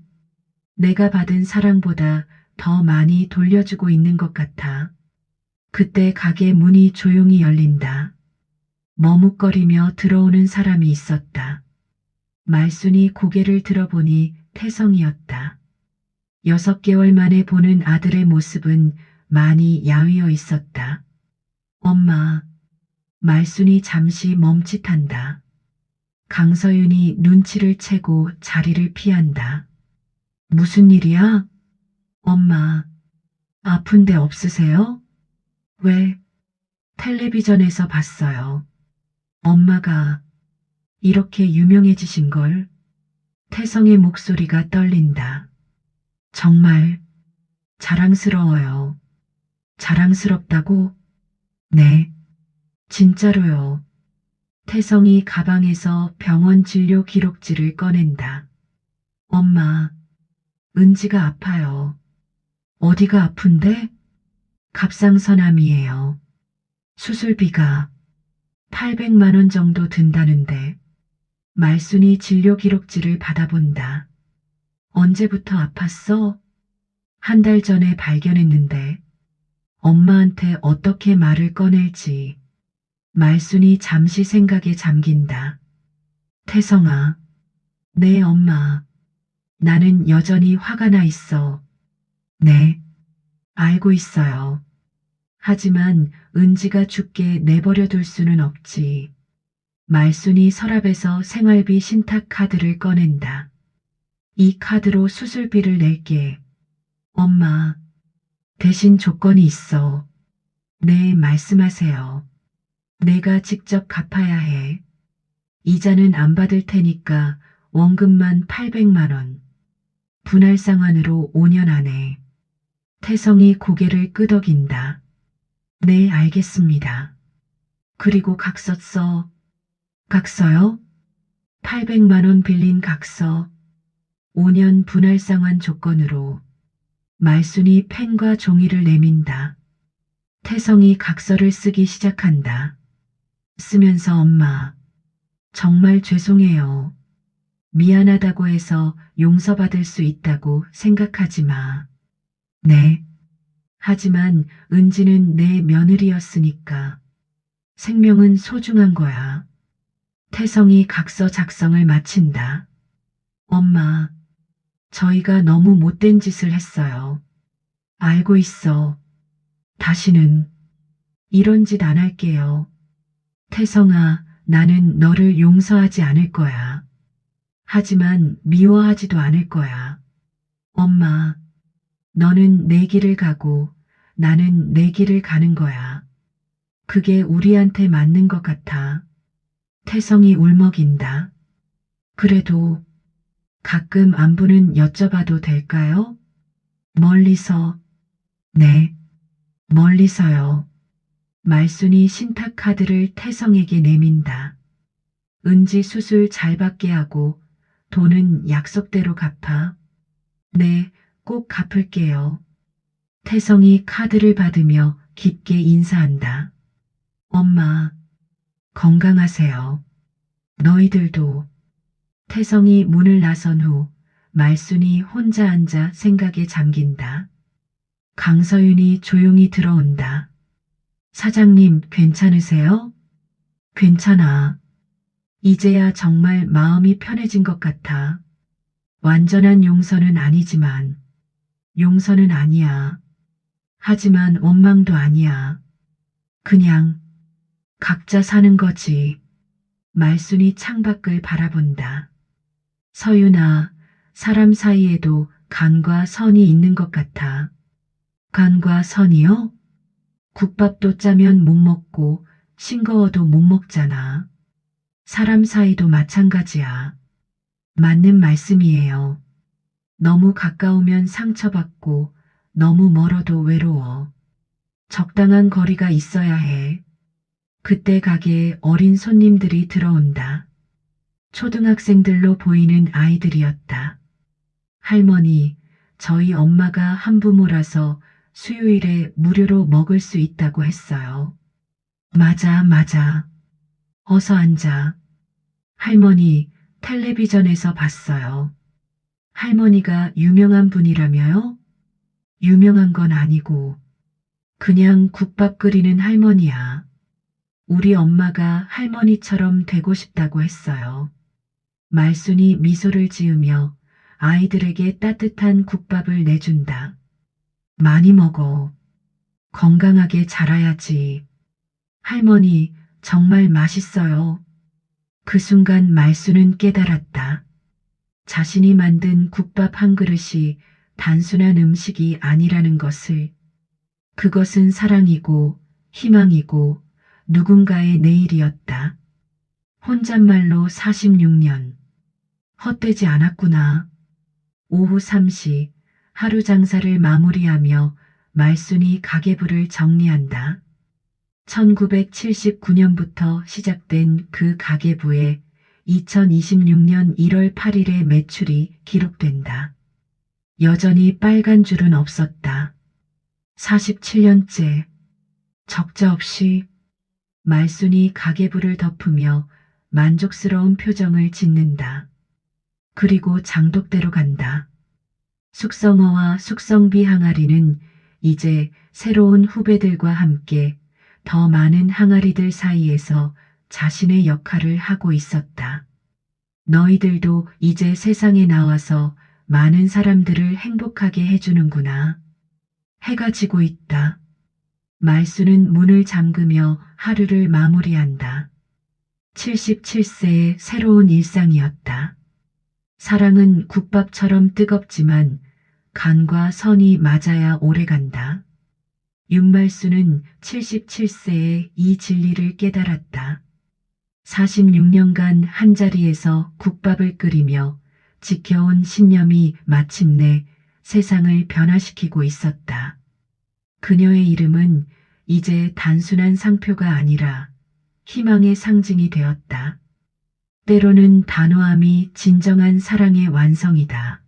[SPEAKER 1] 내가 받은 사랑보다 더 많이 돌려주고 있는 것 같아. 그때 가게 문이 조용히 열린다. 머뭇거리며 들어오는 사람이 있었다. 말순이 고개를 들어보니 태성이었다. 6개월 만에 보는 아들의 모습은 많이 야위어 있었다. 엄마, 말순이 잠시 멈칫한다. 강서윤이 눈치를 채고 자리를 피한다. 무슨 일이야? 엄마, 아픈 데 없으세요? 왜? 텔레비전에서 봤어요. 엄마가 이렇게 유명해지신 걸. 태성의 목소리가 떨린다. 정말 자랑스러워요. 자랑스럽다고? 네, 진짜로요. 태성이 가방에서 병원 진료 기록지를 꺼낸다. 엄마, 은지가 아파요. 어디가 아픈데? 갑상선암이에요. 수술비가 800만 원 정도 든다는데. 말순이 진료 기록지를 받아본다. 언제부터 아팠어? 한 달 전에 발견했는데 엄마한테 어떻게 말을 꺼낼지 말순이 잠시 생각에 잠긴다. 태성아, 네 엄마. 나는 여전히 화가 나 있어. 네, 알고 있어요. 하지만 은지가 죽게 내버려 둘 수는 없지. 말순이 서랍에서 생활비 신탁 카드를 꺼낸다. 이 카드로 수술비를 낼게. 엄마, 대신 조건이 있어. 네, 말씀하세요. 내가 직접 갚아야 해. 이자는 안 받을 테니까 원금만 800만 원. 분할상환으로 5년 안에. 태성이 고개를 끄덕인다. 네, 알겠습니다. 그리고 각서 써. 각서요? 800만 원 빌린 각서. 5년 분할상환 조건으로. 말순이 펜과 종이를 내민다. 태성이 각서를 쓰기 시작한다. 쓰면서 엄마, 정말 죄송해요. 미안하다고 해서 용서받을 수 있다고 생각하지 마. 네. 하지만 은지는 내 며느리였으니까. 생명은 소중한 거야. 태성이 각서 작성을 마친다. 엄마, 저희가 너무 못된 짓을 했어요. 알고 있어. 다시는 이런 짓 안 할게요. 태성아, 나는 너를 용서하지 않을 거야. 하지만 미워하지도 않을 거야. 엄마, 너는 내 길을 가고 나는 내 길을 가는 거야. 그게 우리한테 맞는 것 같아. 태성이 울먹인다. 그래도 가끔 안부는 여쭤봐도 될까요? 멀리서. 네, 멀리서요. 말순이 신탁카드를 태성에게 내민다. 은지 수술 잘 받게 하고 돈은 약속대로 갚아. 네, 꼭 갚을게요. 태성이 카드를 받으며 깊게 인사한다. 엄마, 건강하세요. 너희들도. 태성이 문을 나선 후 말순이 혼자 앉아 생각에 잠긴다. 강서윤이 조용히 들어온다. 사장님, 괜찮으세요? 괜찮아. 이제야 정말 마음이 편해진 것 같아. 완전한 용서는 아니지만, 용서는 아니야. 하지만 원망도 아니야. 그냥 각자 사는 거지. 말순이 창밖을 바라본다. 서윤아, 사람 사이에도 간과 선이 있는 것 같아. 간과 선이요? 국밥도 짜면 못 먹고 싱거워도 못 먹잖아. 사람 사이도 마찬가지야. 맞는 말씀이에요. 너무 가까우면 상처받고 너무 멀어도 외로워. 적당한 거리가 있어야 해. 그때 가게에 어린 손님들이 들어온다. 초등학생들로 보이는 아이들이었다. 할머니, 저희 엄마가 한부모라서 수요일에 무료로 먹을 수 있다고 했어요. 맞아, 맞아. 어서 앉아. 할머니, 텔레비전에서 봤어요. 할머니가 유명한 분이라며요? 유명한 건 아니고, 그냥 국밥 끓이는 할머니야. 우리 엄마가 할머니처럼 되고 싶다고 했어요. 말순이 미소를 지으며 아이들에게 따뜻한 국밥을 내준다. 많이 먹어. 건강하게 자라야지. 할머니, 정말 맛있어요. 그 순간 말순은 깨달았다. 자신이 만든 국밥 한 그릇이 단순한 음식이 아니라는 것을. 그것은 사랑이고 희망이고 누군가의 내일이었다. 혼잣말로 46년. 헛되지 않았구나. 오후 3시 하루 장사를 마무리하며 말순이 가계부를 정리한다. 1979년부터 시작된 그 가계부에 2026년 1월 8일의 매출이 기록된다. 여전히 빨간 줄은 없었다. 47년째 적자 없이. 말순이 가계부를 덮으며 만족스러운 표정을 짓는다. 그리고 장독대로 간다. 숙성어와 숙성비 항아리는 이제 새로운 후배들과 함께 더 많은 항아리들 사이에서 자신의 역할을 하고 있었다. 너희들도 이제 세상에 나와서 많은 사람들을 행복하게 해주는구나. 해가 지고 있다. 말수는 문을 잠그며 하루를 마무리한다. 77세의 새로운 일상이었다. 사랑은 국밥처럼 뜨겁지만 간과 선이 맞아야 오래간다. 윤말수는 77세에 이 진리를 깨달았다. 46년간 한자리에서 국밥을 끓이며 지켜온 신념이 마침내 세상을 변화시키고 있었다. 그녀의 이름은 이제 단순한 상표가 아니라 희망의 상징이 되었다. 때로는 단호함이 진정한 사랑의 완성이다.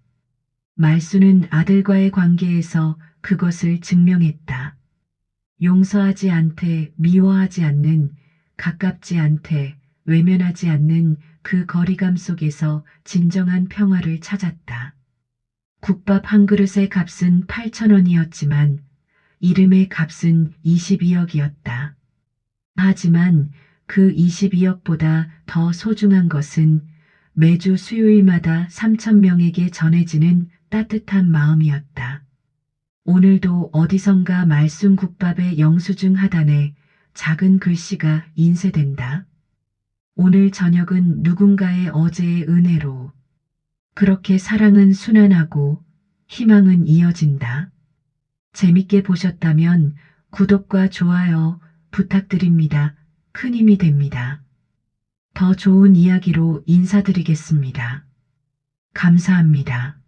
[SPEAKER 1] 말수는 아들과의 관계에서 그것을 증명했다. 용서하지 않되 미워하지 않는, 가깝지 않되 외면하지 않는 그 거리감 속에서 진정한 평화를 찾았다. 국밥 한 그릇의 값은 8,000원이었지만 이름의 값은 22억이었다. 하지만 그 22억보다 더 소중한 것은 매주 수요일마다 3,000명에게 전해지는 따뜻한 마음이었다. 오늘도 어디선가 말순국밥의 영수증 하단에 작은 글씨가 인쇄된다. 오늘 저녁은 누군가의 어제의 은혜로. 그렇게 사랑은 순환하고 희망은 이어진다. 재밌게 보셨다면 구독과 좋아요 부탁드립니다. 큰 힘이 됩니다. 더 좋은 이야기로 인사드리겠습니다. 감사합니다.